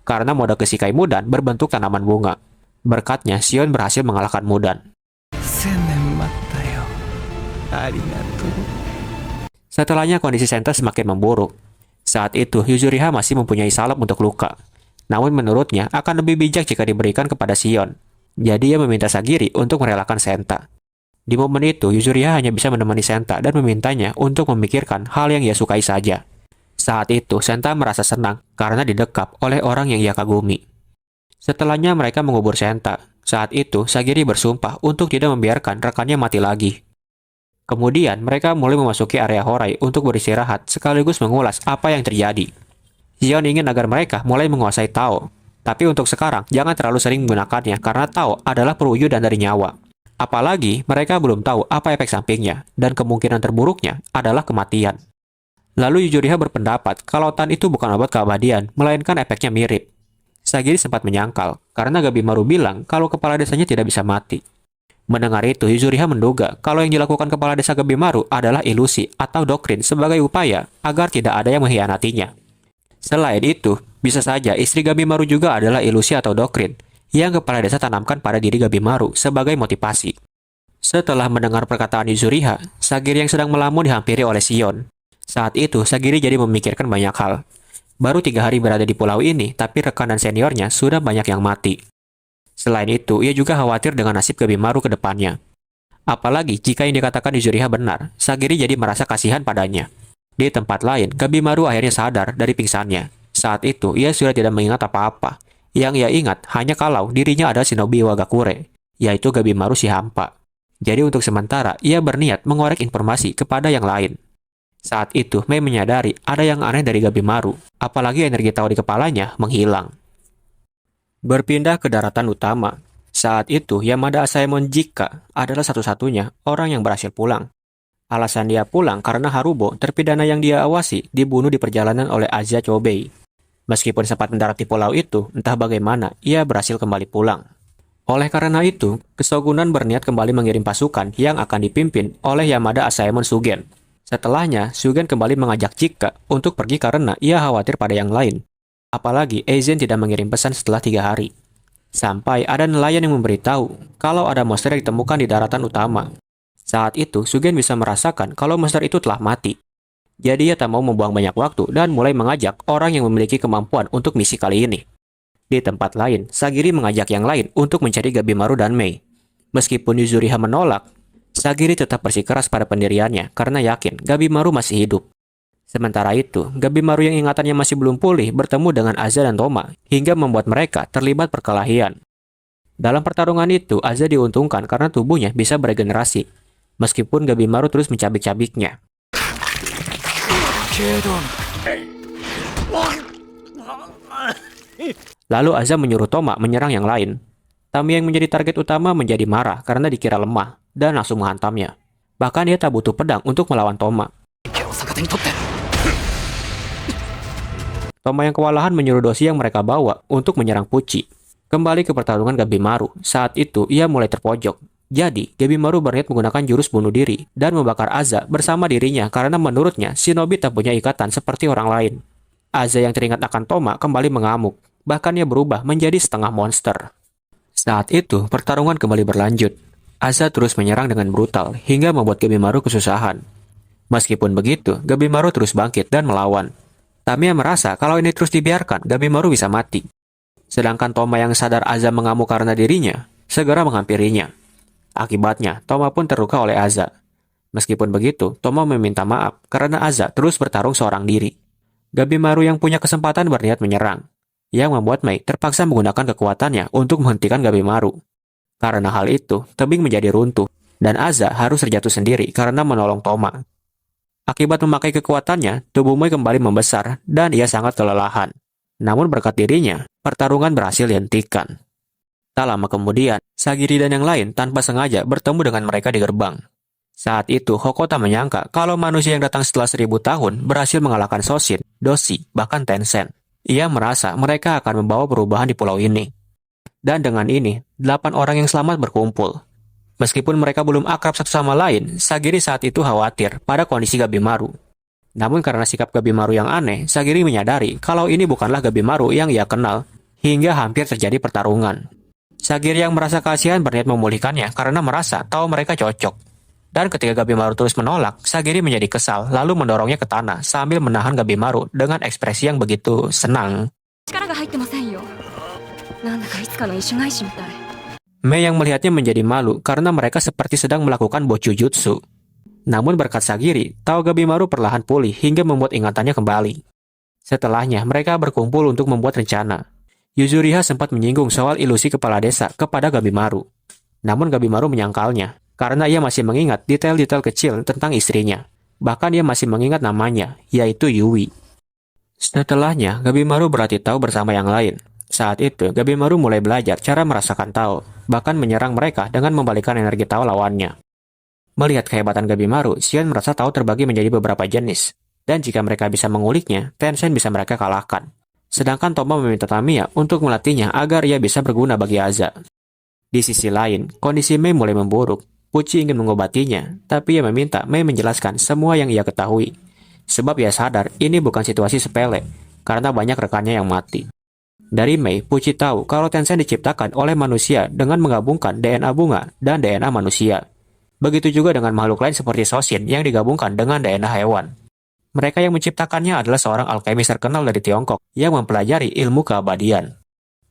karena mode Kesekai Mudan berbentuk tanaman bunga. Berkatnya, Sion berhasil mengalahkan Mudan. Setelahnya kondisi Senta semakin memburuk. Saat itu, Yuzuriha masih mempunyai salep untuk luka. Namun menurutnya akan lebih bijak jika diberikan kepada Sion. Jadi ia meminta Sagiri untuk merelakan Senta. Di momen itu, Yuzuriha hanya bisa menemani Senta dan memintanya untuk memikirkan hal yang ia sukai saja. Saat itu, Senta merasa senang karena didekap oleh orang yang ia kagumi. Setelahnya mereka mengubur Senta. Saat itu, Sagiri bersumpah untuk tidak membiarkan rekannya mati lagi. Kemudian, mereka mulai memasuki area Horai untuk beristirahat sekaligus mengulas apa yang terjadi. Sion ingin agar mereka mulai menguasai Tao. Tapi untuk sekarang, jangan terlalu sering menggunakannya karena Tao adalah perwujudan dari nyawa. Apalagi, mereka belum tahu apa efek sampingnya, dan kemungkinan terburuknya adalah kematian. Lalu Yuzuriha berpendapat kalau Tan itu bukan obat keabadian, melainkan efeknya mirip. Sagiri sempat menyangkal, karena Gabimaru bilang kalau kepala desanya tidak bisa mati. Mendengar itu, Yuzuriha menduga kalau yang dilakukan kepala desa Gabimaru adalah ilusi atau doktrin sebagai upaya agar tidak ada yang mengkhianatinya. Selain itu, bisa saja istri Gabimaru juga adalah ilusi atau doktrin yang kepala desa tanamkan pada diri Gabimaru sebagai motivasi. Setelah mendengar perkataan Yuzuriha, Sagiri yang sedang melamun dihampiri oleh Sion. Saat itu, Sagiri jadi memikirkan banyak hal. Baru 3 hari berada di pulau ini, tapi rekan dan seniornya sudah banyak yang mati. Selain itu, ia juga khawatir dengan nasib Gabimaru ke depannya. Apalagi jika yang dikatakan Yuzuriha benar, Sagiri jadi merasa kasihan padanya. Di tempat lain, Gabimaru akhirnya sadar dari pingsannya. Saat itu, ia sudah tidak mengingat apa-apa. Yang ia ingat hanya kalau dirinya adalah shinobi Wagakure, yaitu Gabimaru Shihampa. Jadi untuk sementara, ia berniat mengorek informasi kepada yang lain. Saat itu, Mei menyadari ada yang aneh dari Gabimaru, apalagi energi Tao di kepalanya menghilang. Berpindah ke daratan utama. Saat itu, Yamada Asaemon Jika adalah satu-satunya orang yang berhasil pulang. Alasan dia pulang karena Harubo, terpidana yang dia awasi, dibunuh di perjalanan oleh Aja Chobei. Meskipun sempat mendarat di pulau itu, entah bagaimana, ia berhasil kembali pulang. Oleh karena itu, Kesogunan berniat kembali mengirim pasukan yang akan dipimpin oleh Yamada Asaemon Sugen. Setelahnya, Sugen kembali mengajak Jika untuk pergi karena ia khawatir pada yang lain. Apalagi Aizen tidak mengirim pesan setelah 3 hari. Sampai ada nelayan yang memberitahu kalau ada monster yang ditemukan di daratan utama. Saat itu, Sugen bisa merasakan kalau monster itu telah mati. Jadi ia tak mau membuang banyak waktu dan mulai mengajak orang yang memiliki kemampuan untuk misi kali ini. Di tempat lain, Sagiri mengajak yang lain untuk mencari Gabimaru dan Mei. Meskipun Yuzuriha menolak, Sagiri tetap bersikeras pada pendiriannya karena yakin Gabimaru masih hidup. Sementara itu, Gabimaru yang ingatannya masih belum pulih bertemu dengan Aza dan Toma hingga membuat mereka terlibat perkelahian. Dalam pertarungan itu, Aza diuntungkan karena tubuhnya bisa beregenerasi, meskipun Gabimaru terus mencabik-cabiknya. Lalu Aza menyuruh Toma menyerang yang lain. Tami yang menjadi target utama menjadi marah karena dikira lemah dan langsung menghantamnya. Bahkan dia tak butuh pedang untuk melawan Toma. Toma yang kewalahan menyuruh dosi yang mereka bawa untuk menyerang Pucci. Kembali ke pertarungan Gabimaru, saat itu ia mulai terpojok. Jadi, Gabimaru berniat menggunakan jurus bunuh diri dan membakar Aza bersama dirinya karena menurutnya Shinobi tak punya ikatan seperti orang lain. Aza yang teringat akan Toma kembali mengamuk, bahkan ia berubah menjadi setengah monster. Saat itu, pertarungan kembali berlanjut. Aza terus menyerang dengan brutal hingga membuat Gabimaru kesusahan. Meskipun begitu, Gabimaru terus bangkit dan melawan. Tamiya merasa kalau ini terus dibiarkan, Gabimaru bisa mati. Sedangkan Toma yang sadar Aza mengamuk karena dirinya, segera menghampirinya. Akibatnya, Toma pun terluka oleh Aza. Meskipun begitu, Toma meminta maaf karena Aza terus bertarung seorang diri. Gabimaru yang punya kesempatan berniat menyerang, yang membuat Mei terpaksa menggunakan kekuatannya untuk menghentikan Gabimaru. Karena hal itu, tebing menjadi runtuh, dan Aza harus terjatuh sendiri karena menolong Toma. Akibat memakai kekuatannya, tubuh Mei kembali membesar, dan ia sangat kelelahan. Namun berkat dirinya, pertarungan berhasil dihentikan. Tak lama kemudian, Sagiri dan yang lain tanpa sengaja bertemu dengan mereka di gerbang. Saat itu, Hokota menyangka kalau manusia yang datang setelah 1000 tahun berhasil mengalahkan Soshin, Doshi, bahkan Tencent. Ia merasa mereka akan membawa perubahan di pulau ini. Dan dengan ini, 8 orang yang selamat berkumpul. Meskipun mereka belum akrab satu sama lain, Sagiri saat itu khawatir pada kondisi Gabimaru. Namun karena sikap Gabimaru yang aneh, Sagiri menyadari kalau ini bukanlah Gabimaru yang ia kenal, hingga hampir terjadi pertarungan. Sagiri yang merasa kasihan berniat memulihkannya karena merasa tahu mereka cocok. Dan ketika Gabimaru terus menolak, Sagiri menjadi kesal lalu mendorongnya ke tanah sambil menahan Gabimaru dengan ekspresi yang begitu senang. Mei yang melihatnya menjadi malu karena mereka seperti sedang melakukan bocujutsu. Namun berkat Sagiri, tahu Gabimaru perlahan pulih hingga membuat ingatannya kembali. Setelahnya, mereka berkumpul untuk membuat rencana. Yuzuriha sempat menyinggung soal ilusi kepala desa kepada Gabimaru. Namun Gabimaru menyangkalnya, karena ia masih mengingat detail-detail kecil tentang istrinya. Bahkan ia masih mengingat namanya, yaitu Yui. Setelahnya, Gabimaru berlatih Tao bersama yang lain. Saat itu, Gabimaru mulai belajar cara merasakan Tao, bahkan menyerang mereka dengan membalikkan energi Tao lawannya. Melihat kehebatan Gabimaru, Xion merasa Tao terbagi menjadi beberapa jenis. Dan jika mereka bisa menguliknya, Tencent bisa mereka kalahkan. Sedangkan Toma meminta Tamiya untuk melatihnya agar ia bisa berguna bagi Aza. Di sisi lain, kondisi Mei mulai memburuk. Pucci ingin mengobatinya, tapi ia meminta Mei menjelaskan semua yang ia ketahui. Sebab ia sadar ini bukan situasi sepele, karena banyak rekannya yang mati. Dari Mei, Pucci tahu kalau Tencent diciptakan oleh manusia dengan menggabungkan DNA bunga dan DNA manusia. Begitu juga dengan makhluk lain seperti Soshin yang digabungkan dengan DNA hewan. Mereka yang menciptakannya adalah seorang alkemis terkenal dari Tiongkok yang mempelajari ilmu keabadian.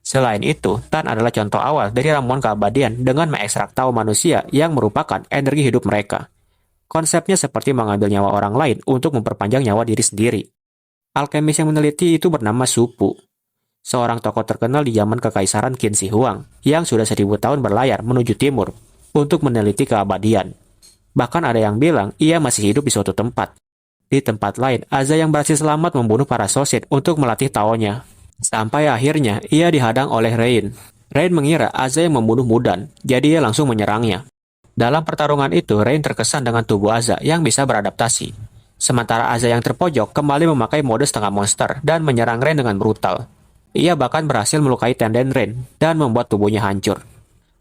Selain itu, Tan adalah contoh awal dari ramuan keabadian dengan mengekstrak Tao manusia yang merupakan energi hidup mereka. Konsepnya seperti mengambil nyawa orang lain untuk memperpanjang nyawa diri sendiri. Alkemis yang meneliti itu bernama Supu, seorang tokoh terkenal di zaman Kekaisaran Qin Shi Huang yang sudah 1000 tahun berlayar menuju timur untuk meneliti keabadian. Bahkan ada yang bilang ia masih hidup di suatu tempat. Di tempat lain, Aza yang berhasil selamat membunuh para Soshin untuk melatih Tao-nya. Sampai akhirnya, ia dihadang oleh Rain. Rain mengira Aza yang membunuh Mudan, jadi ia langsung menyerangnya. Dalam pertarungan itu, Rain terkesan dengan tubuh Aza yang bisa beradaptasi. Sementara Aza yang terpojok kembali memakai mode setengah monster dan menyerang Rain dengan brutal. Ia bahkan berhasil melukai tendon Rain dan membuat tubuhnya hancur.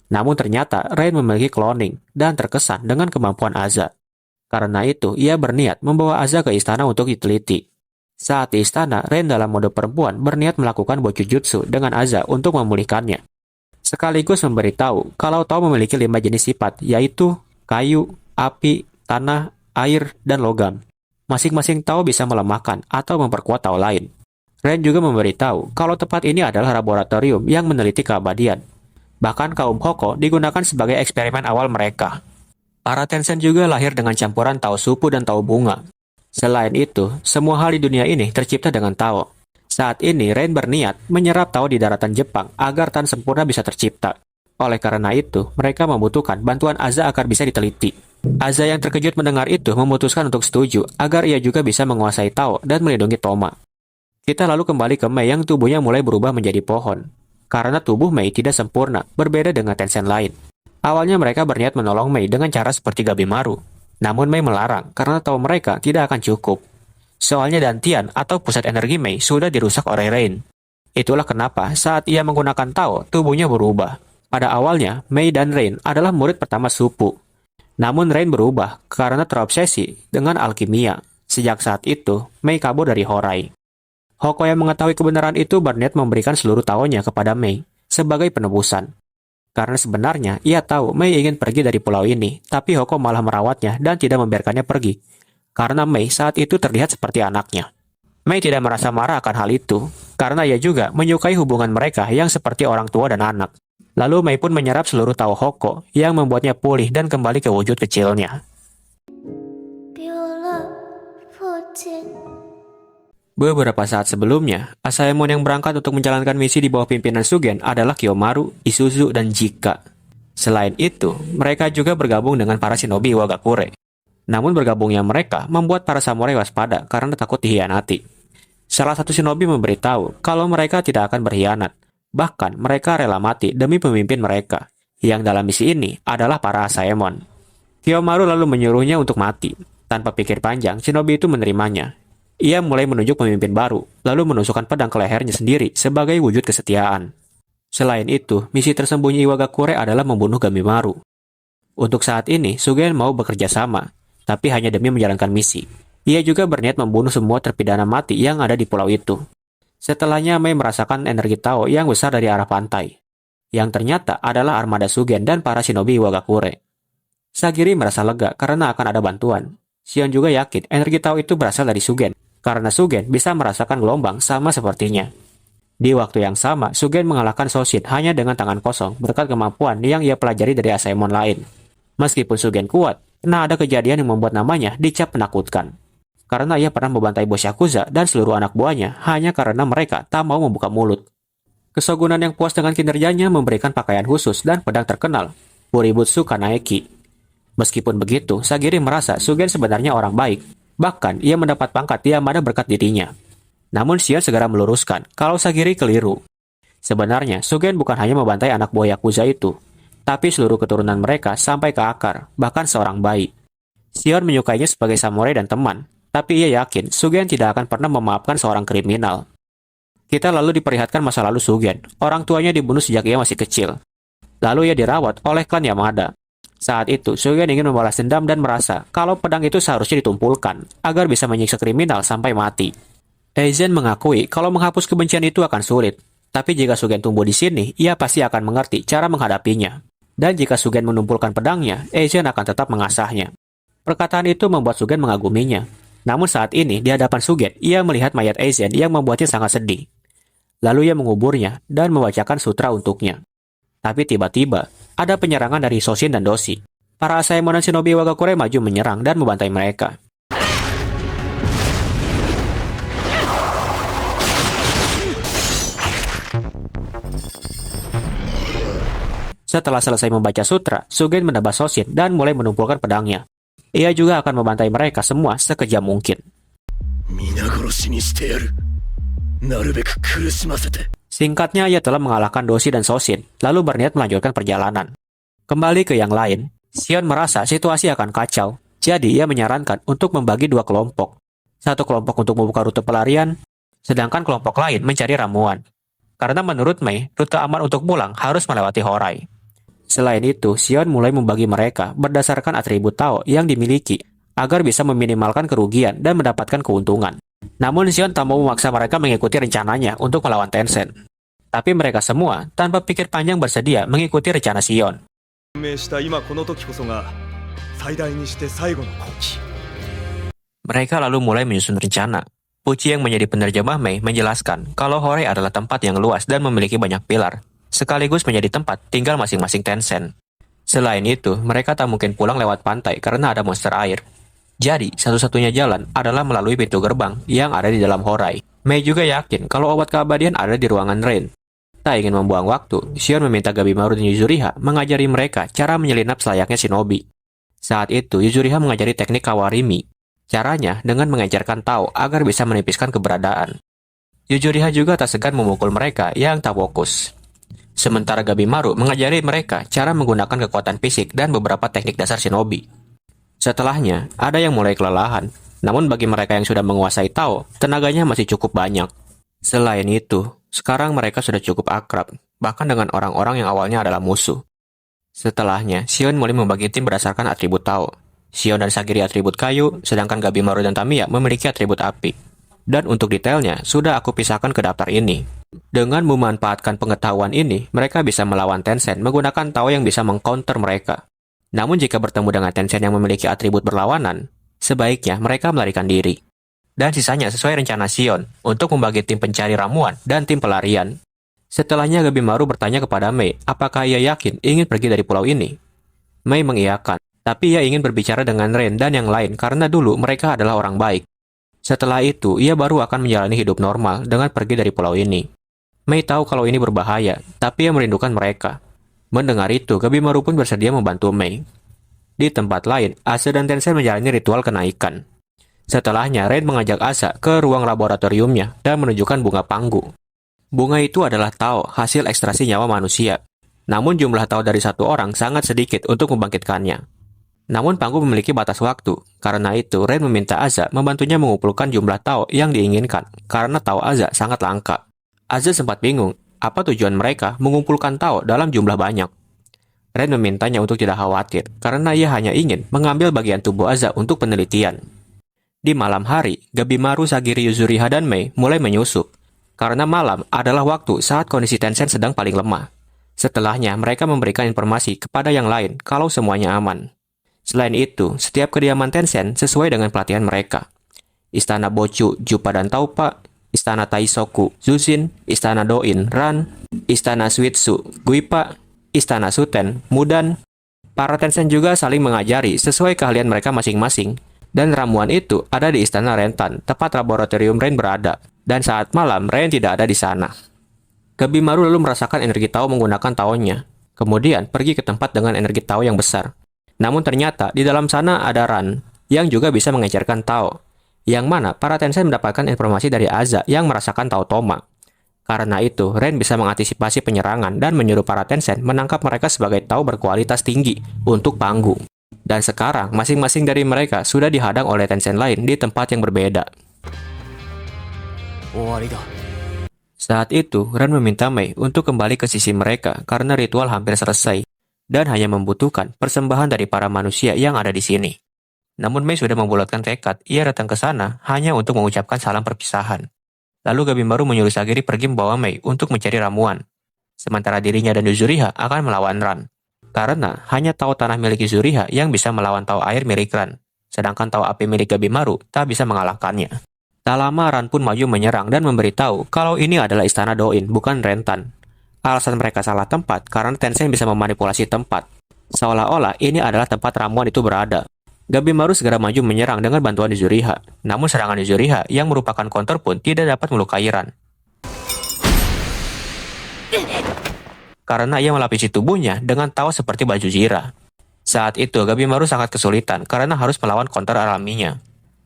Namun ternyata Rain memiliki cloning dan terkesan dengan kemampuan Aza. Karena itu, ia berniat membawa Aza ke istana untuk diteliti. Saat di istana, Rain dalam mode perempuan berniat melakukan bocujutsu dengan Aza untuk memulihkannya. Sekaligus memberitahu kalau Tao memiliki 5 jenis sifat, yaitu kayu, api, tanah, air, dan logam. Masing-masing Tao bisa melemahkan atau memperkuat Tao lain. Rain juga memberitahu kalau tempat ini adalah laboratorium yang meneliti keabadian. Bahkan kaum Hoko digunakan sebagai eksperimen awal mereka. Para Tencent juga lahir dengan campuran Tao Supu dan Tao Bunga. Selain itu, semua hal di dunia ini tercipta dengan Tao. Saat ini, Rain berniat menyerap Tao di daratan Jepang agar Tan sempurna bisa tercipta. Oleh karena itu, mereka membutuhkan bantuan Aza agar bisa diteliti. Aza yang terkejut mendengar itu memutuskan untuk setuju agar ia juga bisa menguasai Tao dan melindungi Toma. Kita lalu kembali ke Mei yang tubuhnya mulai berubah menjadi pohon. Karena tubuh Mei tidak sempurna, berbeda dengan Tencent lain. Awalnya mereka berniat menolong Mei dengan cara seperti Gabimaru. Namun Mei melarang karena tahu mereka tidak akan cukup. Soalnya dantian atau pusat energi Mei sudah dirusak oleh Rain. Itulah kenapa saat ia menggunakan Tao, tubuhnya berubah. Pada awalnya, Mei dan Rain adalah murid pertama Supu. Namun Rain berubah karena terobsesi dengan alkimia. Sejak saat itu, Mei kabur dari Horai. Hoko yang mengetahui kebenaran itu berniat memberikan seluruh Tao-nya kepada Mei sebagai penebusan. Karena sebenarnya ia tahu Mei ingin pergi dari pulau ini, tapi Hoko malah merawatnya dan tidak membiarkannya pergi. Karena Mei saat itu terlihat seperti anaknya. Mei tidak merasa marah akan hal itu, karena ia juga menyukai hubungan mereka yang seperti orang tua dan anak. Lalu Mei pun menyerap seluruh Tao Hoko yang membuatnya pulih dan kembali ke wujud kecilnya. Beberapa saat sebelumnya, Asaemon yang berangkat untuk menjalankan misi di bawah pimpinan Sugen adalah Kiyomaru, Isuzu, dan Jika. Selain itu, mereka juga bergabung dengan para shinobi Iwagakure. Namun bergabungnya mereka membuat para samurai waspada karena takut dikhianati. Salah satu shinobi memberitahu kalau mereka tidak akan berkhianat. Bahkan mereka rela mati demi pemimpin mereka, yang dalam misi ini adalah para Asaemon. Kiyomaru lalu menyuruhnya untuk mati. Tanpa pikir panjang, shinobi itu menerimanya. Ia mulai menunjuk pemimpin baru, lalu menusukkan pedang ke lehernya sendiri sebagai wujud kesetiaan. Selain itu, misi tersembunyi Iwagakure adalah membunuh Gabimaru. Untuk saat ini, Sugen mau bekerja sama, tapi hanya demi menjalankan misi. Ia juga berniat membunuh semua terpidana mati yang ada di pulau itu. Setelahnya, Mei merasakan energi Tao yang besar dari arah pantai, yang ternyata adalah armada Sugen dan para shinobi Iwagakure. Sagiri merasa lega karena akan ada bantuan. Shion juga yakin energi Tao itu berasal dari Sugen, karena Sugen bisa merasakan gelombang sama sepertinya. Di waktu yang sama, Sugen mengalahkan Soshin hanya dengan tangan kosong berkat kemampuan yang ia pelajari dari Asaemon lain. Meskipun Sugen kuat, pernah ada kejadian yang membuat namanya dicap menakutkan. Karena ia pernah membantai bos Yakuza dan seluruh anak buahnya hanya karena mereka tak mau membuka mulut. Kesogunan yang puas dengan kinerjanya memberikan pakaian khusus dan pedang terkenal, Buributsu Kanaeki. Meskipun begitu, Sagiri merasa Sugen sebenarnya orang baik. Bahkan, ia mendapat pangkat Yamada berkat dirinya. Namun Shion segera meluruskan kalau Sagiri keliru. Sebenarnya, Sugen bukan hanya membantai anak buah Yakuza itu, tapi seluruh keturunan mereka sampai ke akar, bahkan seorang bayi. Shion menyukainya sebagai samurai dan teman, tapi ia yakin Sugen tidak akan pernah memaafkan seorang kriminal. Kita lalu diperlihatkan masa lalu Sugen. Orang tuanya dibunuh sejak ia masih kecil. Lalu ia dirawat oleh klan Yamada. Saat itu, Sugen ingin membalas dendam dan merasa kalau pedang itu seharusnya ditumpulkan agar bisa menyiksa kriminal sampai mati. Aizen mengakui kalau menghapus kebencian itu akan sulit, tapi jika Sugen tumbuh di sini, ia pasti akan mengerti cara menghadapinya. Dan jika Sugen menumpulkan pedangnya, Aizen akan tetap mengasahnya. Perkataan itu membuat Sugen mengaguminya. Namun saat ini, di hadapan Sugen, ia melihat mayat Aizen yang membuatnya sangat sedih. Lalu ia menguburnya dan membacakan sutra untuknya. Tapi tiba-tiba, ada penyerangan dari Soshin dan Doshi. Para Asaemon dan shinobi Iwagakure maju menyerang dan membantai mereka. Setelah selesai membaca sutra, Sugen menebas Soshin dan mulai menumpulkan pedangnya. Ia juga akan membantai mereka semua sekejam mungkin. Singkatnya, ia telah mengalahkan Doshi dan Soshin, lalu berniat melanjutkan perjalanan. Kembali ke yang lain, Shion merasa situasi akan kacau, jadi ia menyarankan untuk membagi dua kelompok. Satu kelompok untuk membuka rute pelarian, sedangkan kelompok lain mencari ramuan. Karena menurut Mei, rute aman untuk pulang harus melewati Horai. Selain itu, Shion mulai membagi mereka berdasarkan atribut Tao yang dimiliki, agar bisa meminimalkan kerugian dan mendapatkan keuntungan. Namun Shion tak mau memaksa mereka mengikuti rencananya untuk melawan Tencent. Tapi mereka semua tanpa pikir panjang bersedia mengikuti rencana Shion. Mereka lalu mulai menyusun rencana. Puchi yang menjadi penerjemah Mei menjelaskan kalau Horai adalah tempat yang luas dan memiliki banyak pilar, sekaligus menjadi tempat tinggal masing-masing Tencent. Selain itu, mereka tak mungkin pulang lewat pantai karena ada monster air. Jadi, satu-satunya jalan adalah melalui pintu gerbang yang ada di dalam Horai. Mei juga yakin kalau obat keabadian ada di ruangan Rain. Tak ingin membuang waktu, Shion meminta Gabimaru dan Yuzuriha mengajari mereka cara menyelinap selayaknya shinobi. Saat itu, Yuzuriha mengajari teknik Kawarimi. Caranya dengan mengejarkan Tao agar bisa menipiskan keberadaan. Yuzuriha juga tak segan memukul mereka yang tak fokus. Sementara Gabimaru mengajari mereka cara menggunakan kekuatan fisik dan beberapa teknik dasar shinobi. Setelahnya, ada yang mulai kelelahan. Namun bagi mereka yang sudah menguasai Tao, tenaganya masih cukup banyak. Selain itu, sekarang mereka sudah cukup akrab, bahkan dengan orang-orang yang awalnya adalah musuh. Setelahnya, Shion mulai membagi tim berdasarkan atribut Tao. Shion dan Sagiri atribut kayu, sedangkan Gabimaru dan Tamiya memiliki atribut api. Dan untuk detailnya, sudah aku pisahkan ke daftar ini. Dengan memanfaatkan pengetahuan ini, mereka bisa melawan Tencent menggunakan Tao yang bisa mengcounter mereka. Namun jika bertemu dengan Tencent yang memiliki atribut berlawanan, sebaiknya mereka melarikan diri. Dan sisanya sesuai rencana Shion untuk membagi tim pencari ramuan dan tim pelarian. Setelahnya Gabimaru bertanya kepada Mei apakah ia yakin ingin pergi dari pulau ini. Mei mengiyakan, tapi ia ingin berbicara dengan Ren dan yang lain karena dulu mereka adalah orang baik. Setelah itu, ia baru akan menjalani hidup normal dengan pergi dari pulau ini. Mei tahu kalau ini berbahaya, tapi ia merindukan mereka. Mendengar itu, Gabimaru pun bersedia membantu Mei. Di tempat lain, Asa dan Tencent menjalani ritual kenaikan. Setelahnya, Ren mengajak Asa ke ruang laboratoriumnya dan menunjukkan bunga panggu. Bunga itu adalah Tao, hasil ekstraksi nyawa manusia. Namun jumlah Tao dari satu orang sangat sedikit untuk membangkitkannya. Namun panggu memiliki batas waktu. Karena itu, Ren meminta Asa membantunya mengumpulkan jumlah Tao yang diinginkan, karena Tao Asa sangat langka. Asa sempat bingung, apa tujuan mereka mengumpulkan Tao dalam jumlah banyak. Ren memintanya untuk tidak khawatir, karena ia hanya ingin mengambil bagian tubuh Asa untuk penelitian. Di malam hari, Gabimaru, Sagiri, Yuzuriha, dan Mei mulai menyusup. Karena malam adalah waktu saat kondisi Tencent sedang paling lemah. Setelahnya, mereka memberikan informasi kepada yang lain kalau semuanya aman. Selain itu, setiap kediaman Tencent sesuai dengan pelatihan mereka. Istana Bochu, Jupa dan Taupa, Istana Taisoku, Zuzin, Istana Doin, Ran, Istana Suitsu, Guipa, Istana Suten, Mudan. Para Tencent juga saling mengajari sesuai keahlian mereka masing-masing. Dan ramuan itu ada di Istana Rentan, tempat laboratorium Ren berada. Dan saat malam, Ren tidak ada di sana. Gabimaru lalu merasakan energi Tao menggunakan Tao-nya. Kemudian pergi ke tempat dengan energi Tao yang besar. Namun ternyata di dalam sana ada Ran, yang juga bisa mengecerkan Tao. Yang mana para Tencent mendapatkan informasi dari Aza yang merasakan Tao Toma. Karena itu, Ren bisa mengantisipasi penyerangan dan menyuruh para Tencent menangkap mereka sebagai Tao berkualitas tinggi untuk panggung. Dan sekarang, masing-masing dari mereka sudah dihadang oleh Tencent lain di tempat yang berbeda. Saat itu, Ren meminta Mei untuk kembali ke sisi mereka karena ritual hampir selesai dan hanya membutuhkan persembahan dari para manusia yang ada di sini. Namun Mei sudah membulatkan tekad, ia datang ke sana hanya untuk mengucapkan salam perpisahan. Lalu Gabimaru menyuruh Sagiri pergi membawa Mei untuk mencari ramuan. Sementara dirinya dan Yuzuriha akan melawan Ran. Karena hanya Tao tanah milik Yuzuriha yang bisa melawan Tao air milik Ran. Sedangkan Tao api milik Gabimaru tak bisa mengalahkannya. Tak lama Ran pun maju menyerang dan memberitahu kalau ini adalah Istana Doin, bukan Rentan. Alasan mereka salah tempat karena Tencent bisa memanipulasi tempat. Seolah-olah ini adalah tempat ramuan itu berada. Gabimaru segera maju menyerang dengan bantuan Yuzuriha. Namun serangan Yuzuriha yang merupakan counter pun tidak dapat melukai Ran. Karena ia melapisi tubuhnya dengan Tao seperti baju zira. Saat itu Gabimaru sangat kesulitan karena harus melawan counter alaminya.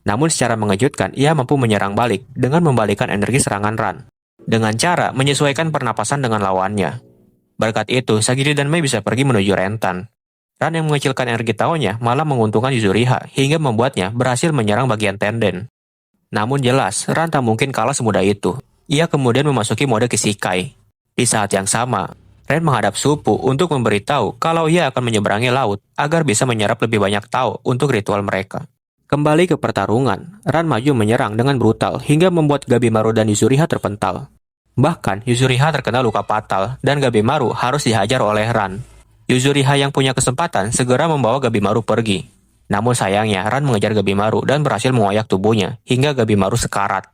Namun secara mengejutkan ia mampu menyerang balik dengan membalikkan energi serangan Ran. Dengan cara menyesuaikan pernapasan dengan lawannya. Berkat itu, Sagiri dan Mei bisa pergi menuju Rentan. Ran yang mengecilkan energi Tao-nya malah menguntungkan Yuzuriha hingga membuatnya berhasil menyerang bagian tenden. Namun jelas, Ran tak mungkin kalah semudah itu. Ia kemudian memasuki mode Kishikai. Di saat yang sama, Ren menghadap Supu untuk memberitahu kalau ia akan menyeberangi laut agar bisa menyerap lebih banyak Tao untuk ritual mereka. Kembali ke pertarungan, Ran maju menyerang dengan brutal hingga membuat Gabimaru dan Yuzuriha terpental. Bahkan, Yuzuriha terkena luka fatal dan Gabimaru harus dihajar oleh Ran. Yuzuriha yang punya kesempatan segera membawa Gabimaru pergi. Namun sayangnya, Ran mengejar Gabimaru dan berhasil mengoyak tubuhnya hingga Gabimaru sekarat.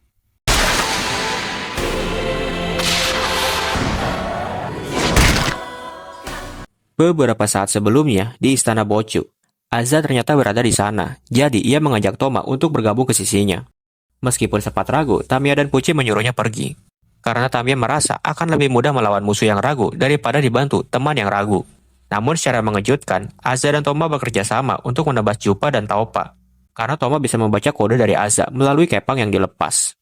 Beberapa saat sebelumnya, di Istana Bochu, Aza ternyata berada di sana, jadi ia mengajak Toma untuk bergabung ke sisinya. Meskipun sempat ragu, Tamiya dan Pucci menyuruhnya pergi. Karena Tamiya merasa akan lebih mudah melawan musuh yang ragu daripada dibantu teman yang ragu. Namun secara mengejutkan, Aza dan Toma bekerja sama untuk menebas Jupa dan Taupa. Karena Toma bisa membaca kode dari Aza melalui kepang yang dilepas.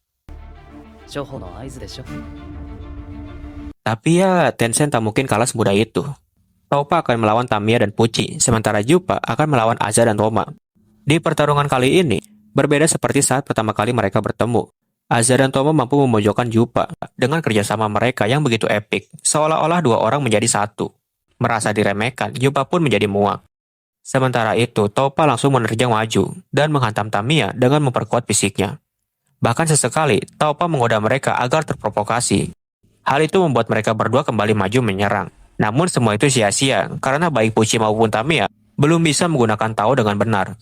Tapi ya, Tencent tak mungkin kalah semudah itu. Taupa akan melawan Tamiya dan Pucci, sementara Jupa akan melawan Aza dan Toma. Di pertarungan kali ini, Berbeda seperti saat pertama kali mereka bertemu, Aza dan Toma mampu memojokkan Jupa dengan kerjasama mereka yang begitu epik, seolah-olah dua orang menjadi satu. Merasa diremehkan, Jupa pun menjadi muak. Sementara itu, Toppa langsung menerjang maju dan menghantam Tamiya dengan memperkuat fisiknya. Bahkan sesekali, Toppa menggoda mereka agar terprovokasi. Hal itu membuat mereka berdua kembali maju menyerang. Namun semua itu sia-sia karena baik Pucci maupun Tamiya belum bisa menggunakan Tao dengan benar.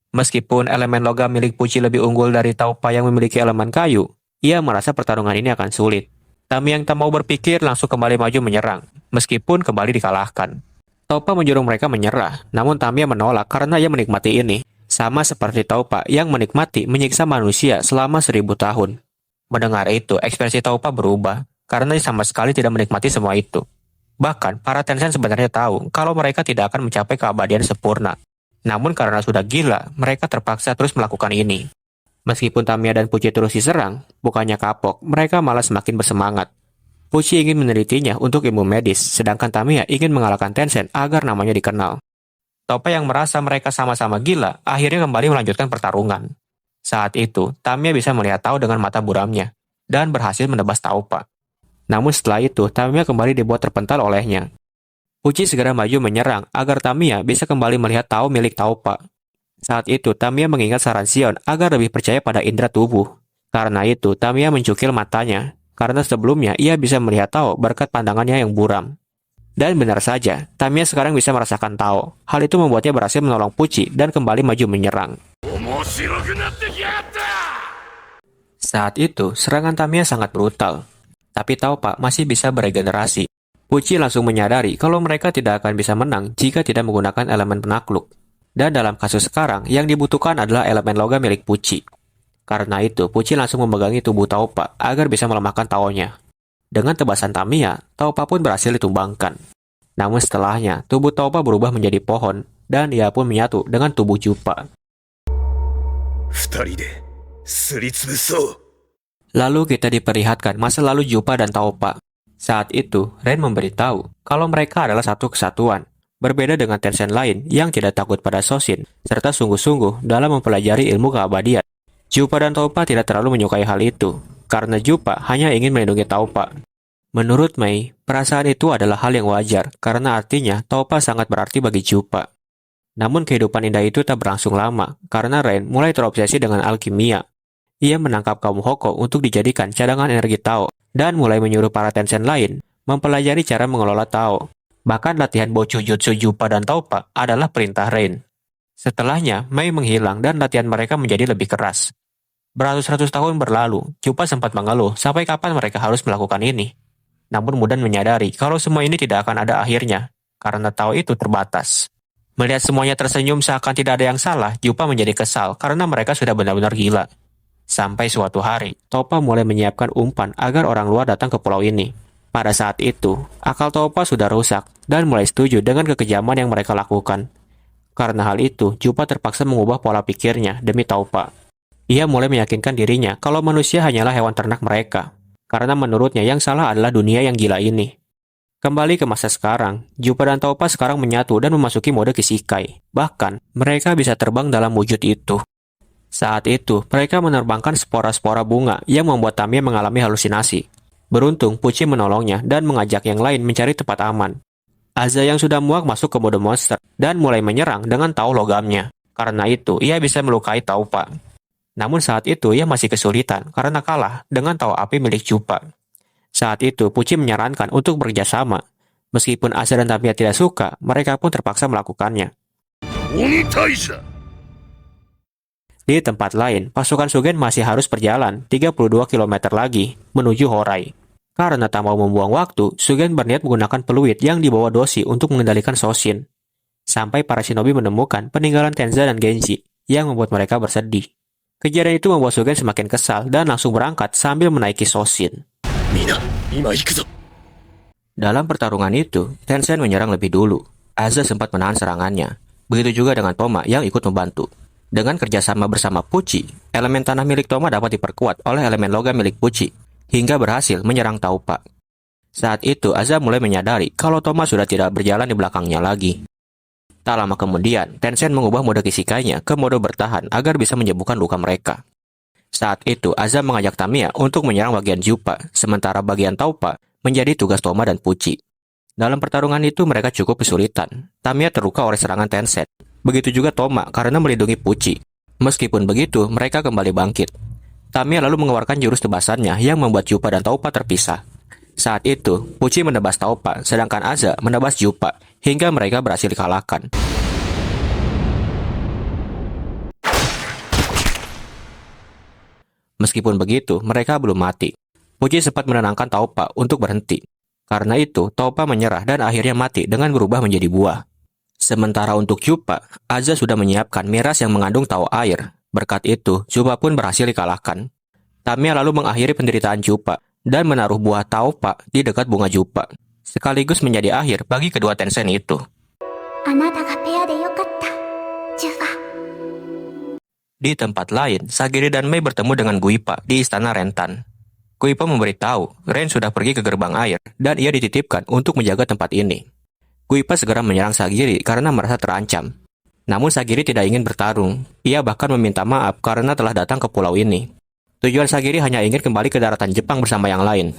Meskipun elemen logam milik Pucci lebih unggul dari Toppa yang memiliki elemen kayu, ia merasa pertarungan ini akan sulit. Tamiya yang tak mau berpikir langsung kembali maju menyerang, meskipun kembali dikalahkan. Toppa menyuruh mereka menyerah, namun Tamiya menolak karena ia menikmati ini. Sama seperti Toppa yang menikmati menyiksa manusia selama 1000 tahun. Mendengar itu, ekspresi Toppa berubah, karena ia sama sekali tidak menikmati semua itu. Bahkan, para Tenshin sebenarnya tahu kalau mereka tidak akan mencapai keabadian sempurna. Namun karena sudah gila, mereka terpaksa terus melakukan ini. Meskipun Tamiya dan Pucci terus diserang, bukannya kapok, mereka malah semakin bersemangat. Pucci ingin menelitinya untuk ilmu medis, sedangkan Tamiya ingin mengalahkan Tenshin agar namanya dikenal. Toppa yang merasa mereka sama-sama gila, akhirnya kembali melanjutkan pertarungan. Saat itu, Tamiya bisa melihat Tao dengan mata buramnya, dan berhasil menebas Toppa. Namun setelah itu, Tamiya kembali dibuat terpental olehnya. Pucci segera maju menyerang agar Tamiya bisa kembali melihat Tao milik Toppa. Saat itu, Tamiya mengingat saran Sion agar lebih percaya pada indera tubuh. Karena itu, Tamiya mencukil matanya, karena sebelumnya ia bisa melihat Tao berkat pandangannya yang buram. Dan benar saja, Tamiya sekarang bisa merasakan Tao. Hal itu membuatnya berhasil menolong Pucci dan kembali maju menyerang. Saat itu, serangan Tamiya sangat brutal. Tapi Toppa masih bisa beregenerasi. Pucci langsung menyadari kalau mereka tidak akan bisa menang jika tidak menggunakan elemen penakluk. Dan dalam kasus sekarang, yang dibutuhkan adalah elemen logam milik Pucci. Karena itu, Pucci langsung memegangi tubuh Toppa agar bisa melemahkan Tao-nya. Dengan tebasan Tamiya, Toppa pun berhasil ditumbangkan. Namun setelahnya, tubuh Toppa berubah menjadi pohon, dan ia pun menyatu dengan tubuh Jupa. Lalu kita diperlihatkan masa lalu Jupa dan Toppa. Saat itu, Ren memberitahu kalau mereka adalah satu kesatuan, berbeda dengan Tenshin lain yang tidak takut pada Shoshin, serta sungguh-sungguh dalam mempelajari ilmu keabadian. Jupa dan Toppa tidak terlalu menyukai hal itu, karena Jupa hanya ingin melindungi Toppa. Menurut Mei, perasaan itu adalah hal yang wajar, karena artinya Toppa sangat berarti bagi Jupa. Namun kehidupan indah itu tak berlangsung lama, karena Ren mulai terobsesi dengan alkimia. Ia menangkap kaum Hoko untuk dijadikan cadangan energi Tao, dan mulai menyuruh para Tenshin lain mempelajari cara mengelola Tao. Bahkan latihan Bochu Jutsu Jupa dan Toppa adalah perintah Ren. Setelahnya, Mei menghilang dan latihan mereka menjadi lebih keras. Beratus-ratus tahun berlalu, Jupa sempat mengeluh sampai kapan mereka harus melakukan ini. Namun Mudan menyadari kalau semua ini tidak akan ada akhirnya, karena Tao itu terbatas. Melihat semuanya tersenyum seakan tidak ada yang salah, Jupa menjadi kesal karena mereka sudah benar-benar gila. Sampai suatu hari, Toppa mulai menyiapkan umpan agar orang luar datang ke pulau ini. Pada saat itu, akal Toppa sudah rusak dan mulai setuju dengan kekejaman yang mereka lakukan. Karena hal itu, Jupa terpaksa mengubah pola pikirnya demi Toppa. Ia mulai meyakinkan dirinya kalau manusia hanyalah hewan ternak mereka, karena menurutnya yang salah adalah dunia yang gila ini. Kembali ke masa sekarang, Jupa dan Toppa sekarang menyatu dan memasuki mode Kishikai. Bahkan, mereka bisa terbang dalam wujud itu. Saat itu, mereka menerbangkan spora-spora bunga yang membuat Tamiya mengalami halusinasi. Beruntung, Pucci menolongnya dan mengajak yang lain mencari tempat aman. Aza yang sudah muak masuk ke mode monster dan mulai menyerang dengan Tao logamnya. Karena itu, ia bisa melukai Toppa. Namun saat itu ia masih kesulitan karena kalah dengan Tao api milik Jupa. Saat itu Pucci menyarankan untuk bekerjasama. Meskipun Aza dan Tamiya tidak suka, mereka pun terpaksa melakukannya. Di tempat lain, pasukan Sugen masih harus berjalan 32 km lagi menuju Horai. Karena tak mau membuang waktu, Sugen berniat menggunakan peluit yang dibawa Doshi untuk mengendalikan Shoshin. Sampai para shinobi menemukan peninggalan Tenza dan Genji yang membuat mereka bersedih. Kejadian itu membuat Sugen semakin kesal dan langsung berangkat sambil menaiki Shoshin. Dalam pertarungan itu, Tenshin menyerang lebih dulu. Aza sempat menahan serangannya. Begitu juga dengan Toma yang ikut membantu. Dengan kerjasama bersama Pucci, elemen tanah milik Toma dapat diperkuat oleh elemen logam milik Pucci, hingga berhasil menyerang Toppa. Saat itu, Aza mulai menyadari kalau Toma sudah tidak berjalan di belakangnya lagi. Tak lama kemudian, Tencent mengubah mode Kishikai-nya ke mode bertahan agar bisa menyembuhkan luka mereka. Saat itu, Aza mengajak Tamiya untuk menyerang bagian Jupa, sementara bagian Taupa menjadi tugas Toma dan Pucci. Dalam pertarungan itu mereka cukup kesulitan. Tamiya terluka oleh serangan Tencent. Begitu juga Toma karena melindungi Pucci. Meskipun begitu, mereka kembali bangkit. Tamiya lalu mengeluarkan jurus tebasannya yang membuat Jupa dan Taupa terpisah. Saat itu, Pucci menebas Taupa, sedangkan Aza menebas Jupa, hingga mereka berhasil dikalahkan. Meskipun begitu, mereka belum mati. Pucci sempat menenangkan Taupa untuk berhenti. Karena itu, Taupa menyerah dan akhirnya mati dengan berubah menjadi buah. Sementara untuk Jupa, Aza sudah menyiapkan miras yang mengandung tao air. Berkat itu, Jupa pun berhasil dikalahkan. Tamiya lalu mengakhiri penderitaan Jupa dan menaruh buah Taupa di dekat bunga Jupa, sekaligus menjadi akhir bagi kedua Tencent itu. Di tempat lain, Sagiri dan Mei bertemu dengan Guipa di istana Rentan. Guipa memberitahu Ren sudah pergi ke gerbang air dan ia dititipkan untuk menjaga tempat ini. Guipa segera menyerang Sagiri karena merasa terancam. Namun Sagiri tidak ingin bertarung. Ia bahkan meminta maaf karena telah datang ke pulau ini. Tujuan Sagiri hanya ingin kembali ke daratan Jepang bersama yang lain.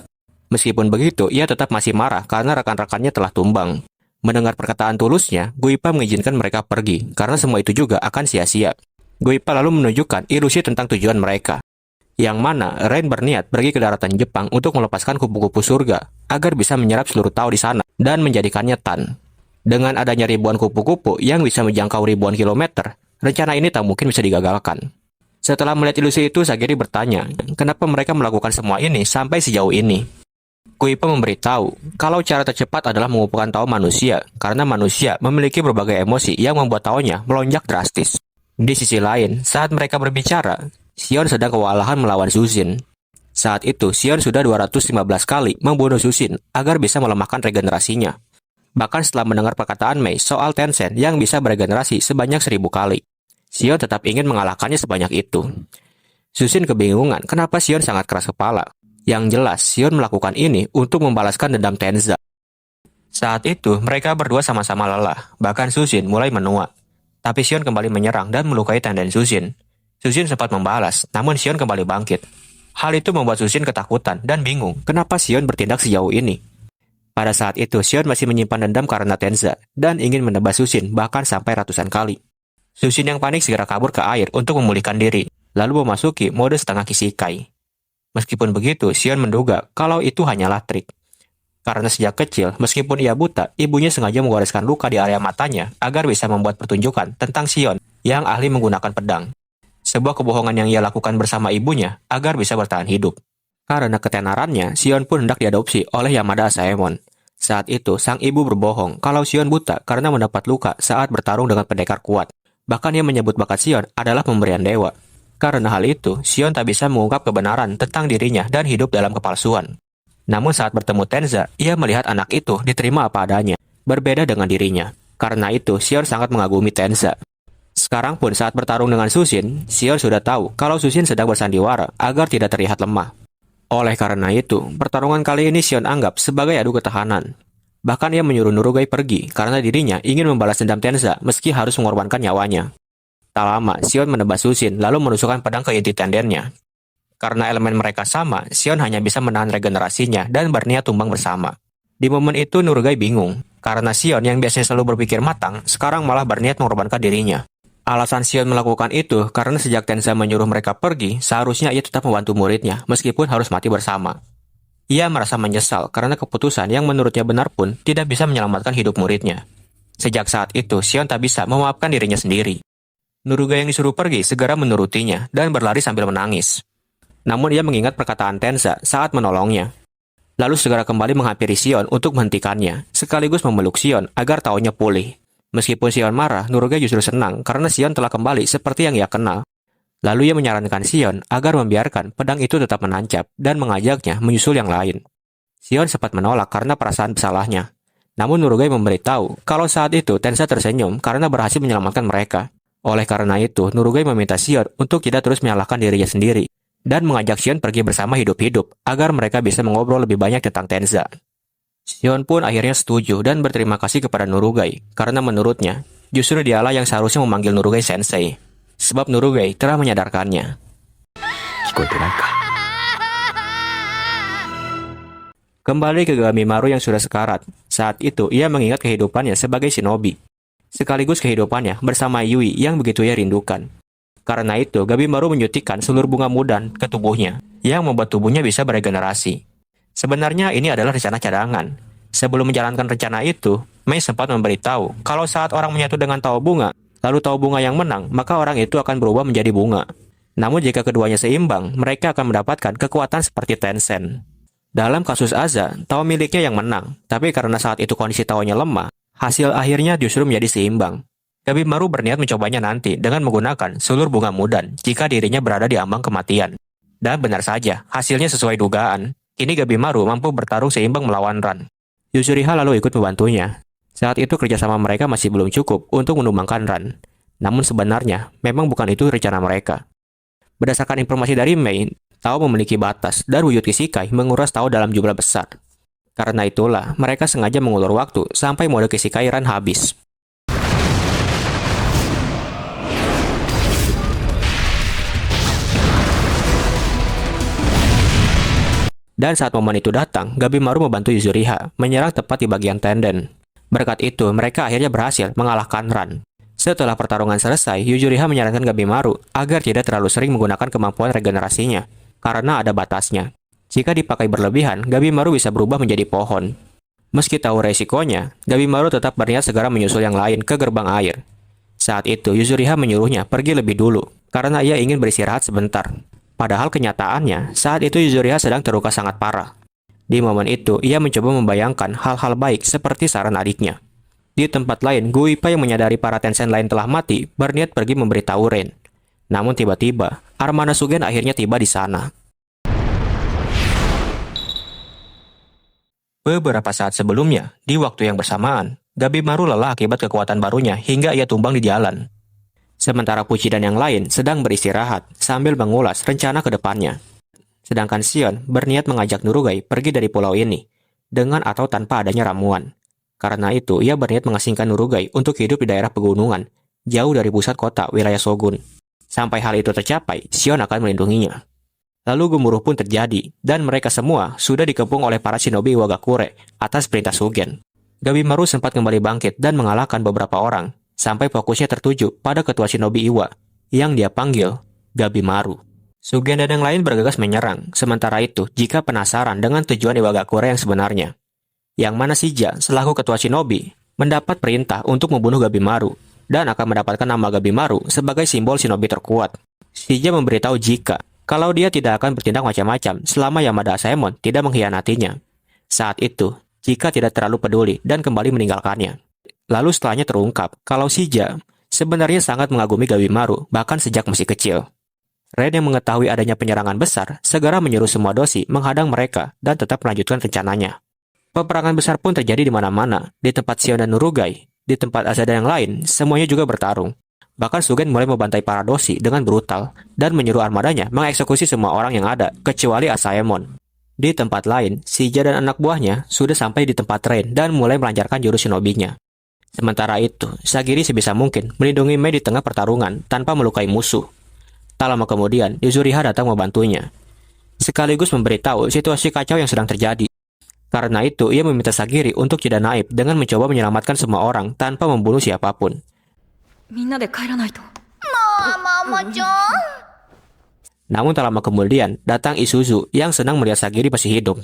Meskipun begitu, ia tetap masih marah karena rekan-rekannya telah tumbang. Mendengar perkataan tulusnya, Guipa mengizinkan mereka pergi karena semua itu juga akan sia-sia. Guipa lalu menunjukkan ilusi tentang tujuan mereka, yang mana Ren berniat pergi ke daratan Jepang untuk melepaskan kupu-kupu surga agar bisa menyerap seluruh tao di sana dan menjadikannya Tan. Dengan adanya ribuan kupu-kupu yang bisa menjangkau ribuan kilometer, rencana ini tak mungkin bisa digagalkan. Setelah melihat ilusi itu, Sagiri bertanya, kenapa mereka melakukan semua ini sampai sejauh ini? Guipa memberitahu kalau cara tercepat adalah mengumpulkan tao manusia, karena manusia memiliki berbagai emosi yang membuat taonya melonjak drastis. Di sisi lain, saat mereka berbicara, Xion sedang kewalahan melawan Zuzin. Saat itu, Xion sudah 215 kali membunuh Zuzin agar bisa melemahkan regenerasinya. Bahkan setelah mendengar perkataan Mei soal Tencent yang bisa beregenerasi sebanyak 1000 kali, Xion tetap ingin mengalahkannya sebanyak itu. Zuzin kebingungan kenapa Xion sangat keras kepala. Yang jelas, Xion melakukan ini untuk membalaskan dendam Tenza. Saat itu, mereka berdua sama-sama lelah, bahkan Zuzin mulai menua. Tapi Xion kembali menyerang dan melukai Tan dan Zuzin. Zuzin sempat membalas, namun Xion kembali bangkit. Hal itu membuat Zuzin ketakutan dan bingung kenapa Xion bertindak sejauh ini. Pada saat itu, Xion masih menyimpan dendam karena Tenza dan ingin menebas Zuzin bahkan sampai ratusan kali. Zuzin yang panik segera kabur ke air untuk memulihkan diri, lalu memasuki mode setengah Kishikai. Meskipun begitu, Xion menduga kalau itu hanyalah trik. Karena sejak kecil, meskipun ia buta, ibunya sengaja menggoreskan luka di area matanya agar bisa membuat pertunjukan tentang Xion yang ahli menggunakan pedang. Sebuah kebohongan yang ia lakukan bersama ibunya agar bisa bertahan hidup. Karena ketenarannya, Xion pun hendak diadopsi oleh Yamada Asaemon. Saat itu, sang ibu berbohong kalau Xion buta karena mendapat luka saat bertarung dengan pendekar kuat. Bahkan ia menyebut bakat Xion adalah pemberian dewa. Karena hal itu, Xion tak bisa mengungkap kebenaran tentang dirinya dan hidup dalam kepalsuan. Namun saat bertemu Tenza, ia melihat anak itu diterima apa adanya, berbeda dengan dirinya. Karena itu, Xion sangat mengagumi Tenza. Sekarang pun saat bertarung dengan Zuzin, Xion sudah tahu kalau Zuzin sedang bersandiwara agar tidak terlihat lemah. Oleh karena itu, pertarungan kali ini Xion anggap sebagai adu ketahanan. Bahkan ia menyuruh Nurugai pergi karena dirinya ingin membalas dendam Tenza meski harus mengorbankan nyawanya. Tak lama, Xion menebas Zuzin lalu menusukkan pedang ke inti tendennya. Karena elemen mereka sama, Xion hanya bisa menahan regenerasinya dan berniat tumbang bersama. Di momen itu Nurugai bingung, karena Xion yang biasanya selalu berpikir matang, sekarang malah berniat mengorbankan dirinya. Alasan Xion melakukan itu karena sejak Tenza menyuruh mereka pergi, seharusnya ia tetap membantu muridnya, meskipun harus mati bersama. Ia merasa menyesal karena keputusan yang menurutnya benar pun tidak bisa menyelamatkan hidup muridnya. Sejak saat itu, Xion tak bisa memaafkan dirinya sendiri. Nurugai yang disuruh pergi segera menurutinya dan berlari sambil menangis. Namun ia mengingat perkataan Tenza saat menolongnya. Lalu segera kembali menghampiri Xion untuk menghentikannya, sekaligus memeluk Xion agar taonya pulih. Meskipun Xion marah, Nurugai justru senang karena Xion telah kembali seperti yang ia kenal. Lalu ia menyarankan Xion agar membiarkan pedang itu tetap menancap dan mengajaknya menyusul yang lain. Xion sempat menolak karena perasaan bersalahnya. Namun Nurugai memberitahu kalau saat itu Tenza tersenyum karena berhasil menyelamatkan mereka. Oleh karena itu, Nurugai meminta Xion untuk tidak terus menyalahkan dirinya sendiri dan mengajak Xion pergi bersama hidup-hidup agar mereka bisa mengobrol lebih banyak tentang Tenza. Xion pun akhirnya setuju dan berterima kasih kepada Nurugai karena menurutnya justru dialah yang seharusnya memanggil Nurugai Sensei. Sebab Nurugai telah menyadarkannya. Kembali ke Gabimaru yang sudah sekarat. Saat itu, ia mengingat kehidupannya sebagai shinobi. Sekaligus kehidupannya bersama Yui yang begitu ia rindukan. Karena itu, Gabimaru menyuntikkan seluruh bunga mudan ke tubuhnya, yang membuat tubuhnya bisa beregenerasi. Sebenarnya ini adalah rencana cadangan. Sebelum menjalankan rencana itu, Mei sempat memberitahu kalau saat orang menyatu dengan tahu bunga, lalu tahu bunga yang menang, maka orang itu akan berubah menjadi bunga. Namun jika keduanya seimbang, mereka akan mendapatkan kekuatan seperti Tencent. Dalam kasus Aza, tahu miliknya yang menang, tapi karena saat itu kondisi taunya lemah, hasil akhirnya justru menjadi seimbang. Gabimaru berniat mencobanya nanti dengan menggunakan seluruh bunga mudan jika dirinya berada di ambang kematian. Dan benar saja, hasilnya sesuai dugaan. Kini Gabimaru mampu bertarung seimbang melawan Ran. Yuzuriha lalu ikut membantunya. Saat itu kerjasama mereka masih belum cukup untuk menumbangkan Ran. Namun sebenarnya, memang bukan itu rencana mereka. Berdasarkan informasi dari Mei, Tao memiliki batas dan wujud Kishikai menguras Tao dalam jumlah besar. Karena itulah, mereka sengaja mengulur waktu sampai mode Kishikai Ran habis. Dan saat momen itu datang, Gabimaru membantu Yuzuriha menyerang tepat di bagian tenden. Berkat itu, mereka akhirnya berhasil mengalahkan Ran. Setelah pertarungan selesai, Yuzuriha menyarankan Gabimaru agar tidak terlalu sering menggunakan kemampuan regenerasinya, karena ada batasnya. Jika dipakai berlebihan, Gabimaru bisa berubah menjadi pohon. Meski tahu resikonya, Gabimaru tetap berniat segera menyusul yang lain ke gerbang air. Saat itu, Yuzuriha menyuruhnya pergi lebih dulu, karena ia ingin beristirahat sebentar. Padahal kenyataannya, saat itu Yuzuriha sedang terluka sangat parah. Di momen itu, ia mencoba membayangkan hal-hal baik seperti saran adiknya. Di tempat lain, Guipa yang menyadari para Tencent lain telah mati, berniat pergi memberitahu Ren. Namun tiba-tiba, Armada Sugen akhirnya tiba di sana. Beberapa saat sebelumnya, di waktu yang bersamaan, Gabimaru lelah akibat kekuatan barunya hingga ia tumbang di jalan. Sementara Pucci dan yang lain sedang beristirahat sambil mengulas rencana ke depannya. Sedangkan Sion berniat mengajak Nurugai pergi dari pulau ini, dengan atau tanpa adanya ramuan. Karena itu, ia berniat mengasingkan Nurugai untuk hidup di daerah pegunungan, jauh dari pusat kota wilayah Shogun. Sampai hal itu tercapai, Sion akan melindunginya. Lalu gemuruh pun terjadi, dan mereka semua sudah dikepung oleh para shinobi Iwagakure atas perintah Sugen. Gabimaru sempat kembali bangkit dan mengalahkan beberapa orang, sampai fokusnya tertuju pada ketua shinobi Iwa, yang dia panggil Gabimaru. Sugen dan yang lain bergegas menyerang, sementara itu jika penasaran dengan tujuan Iwagakure yang sebenarnya. Yang mana Shija, selaku ketua shinobi, mendapat perintah untuk membunuh Gabimaru, dan akan mendapatkan nama Gabimaru sebagai simbol shinobi terkuat. Shija memberitahu Jika kalau dia tidak akan bertindak macam-macam selama Yamada Asaemon tidak mengkhianatinya. Saat itu, Jika tidak terlalu peduli dan kembali meninggalkannya. Lalu setelahnya terungkap kalau Shija sebenarnya sangat mengagumi Gabimaru bahkan sejak masih kecil. Ren yang mengetahui adanya penyerangan besar segera menyuruh semua doshi menghadang mereka dan tetap melanjutkan rencananya. Peperangan besar pun terjadi di mana-mana, di tempat Sion dan Nurugai, di tempat Aza dan yang lain, semuanya juga bertarung. Bahkan Sugen mulai membantai para doshi dengan brutal dan menyuruh armadanya mengeksekusi semua orang yang ada, kecuali Asaemon. Di tempat lain, Shija dan anak buahnya sudah sampai di tempat Ren dan mulai melancarkan jurus shinobinya. Sementara itu, Sagiri sebisa mungkin melindungi Mei di tengah pertarungan tanpa melukai musuh. Tak lama kemudian, Yuzuriha datang membantunya, sekaligus memberitahu situasi kacau yang sedang terjadi. Karena itu, ia meminta Sagiri untuk tidak naif dengan mencoba menyelamatkan semua orang tanpa membunuh siapapun. Namun tak lama kemudian, datang Isuzu yang senang melihat Sagiri masih hidup.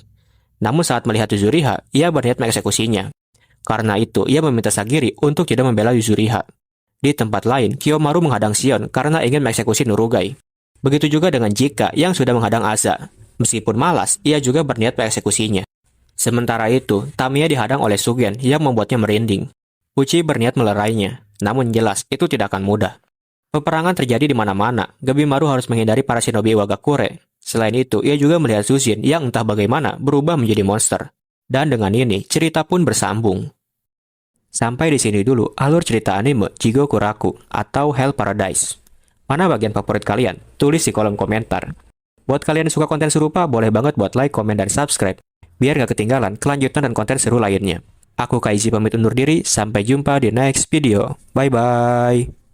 Namun saat melihat Yuzuriha, ia berniat mengeksekusinya. Karena itu, ia meminta Sagiri untuk tidak membela Yuzuriha. Di tempat lain, Kiyomaru menghadang Sion karena ingin mengeksekusi Nurugai. Begitu juga dengan Jika yang sudah menghadang Aza. Meskipun malas, ia juga berniat mengeksekusinya. Sementara itu, Tamiya dihadang oleh Sugen yang membuatnya merinding. Pucci berniat melerainya, namun jelas itu tidak akan mudah. Peperangan terjadi di mana-mana, Gabimaru harus menghindari para shinobi Iwagakure. Selain itu, ia juga melihat Suzin yang entah bagaimana berubah menjadi monster. Dan dengan ini, cerita pun bersambung. Sampai di sini dulu alur cerita anime Jigoku Raku atau Hell Paradise. Mana bagian favorit kalian? Tulis di kolom komentar. Buat kalian yang suka konten serupa, boleh banget buat like, komen, dan subscribe, biar gak ketinggalan kelanjutan dan konten seru lainnya. Aku Kaizi pamit undur diri, sampai jumpa di next video. Bye-bye.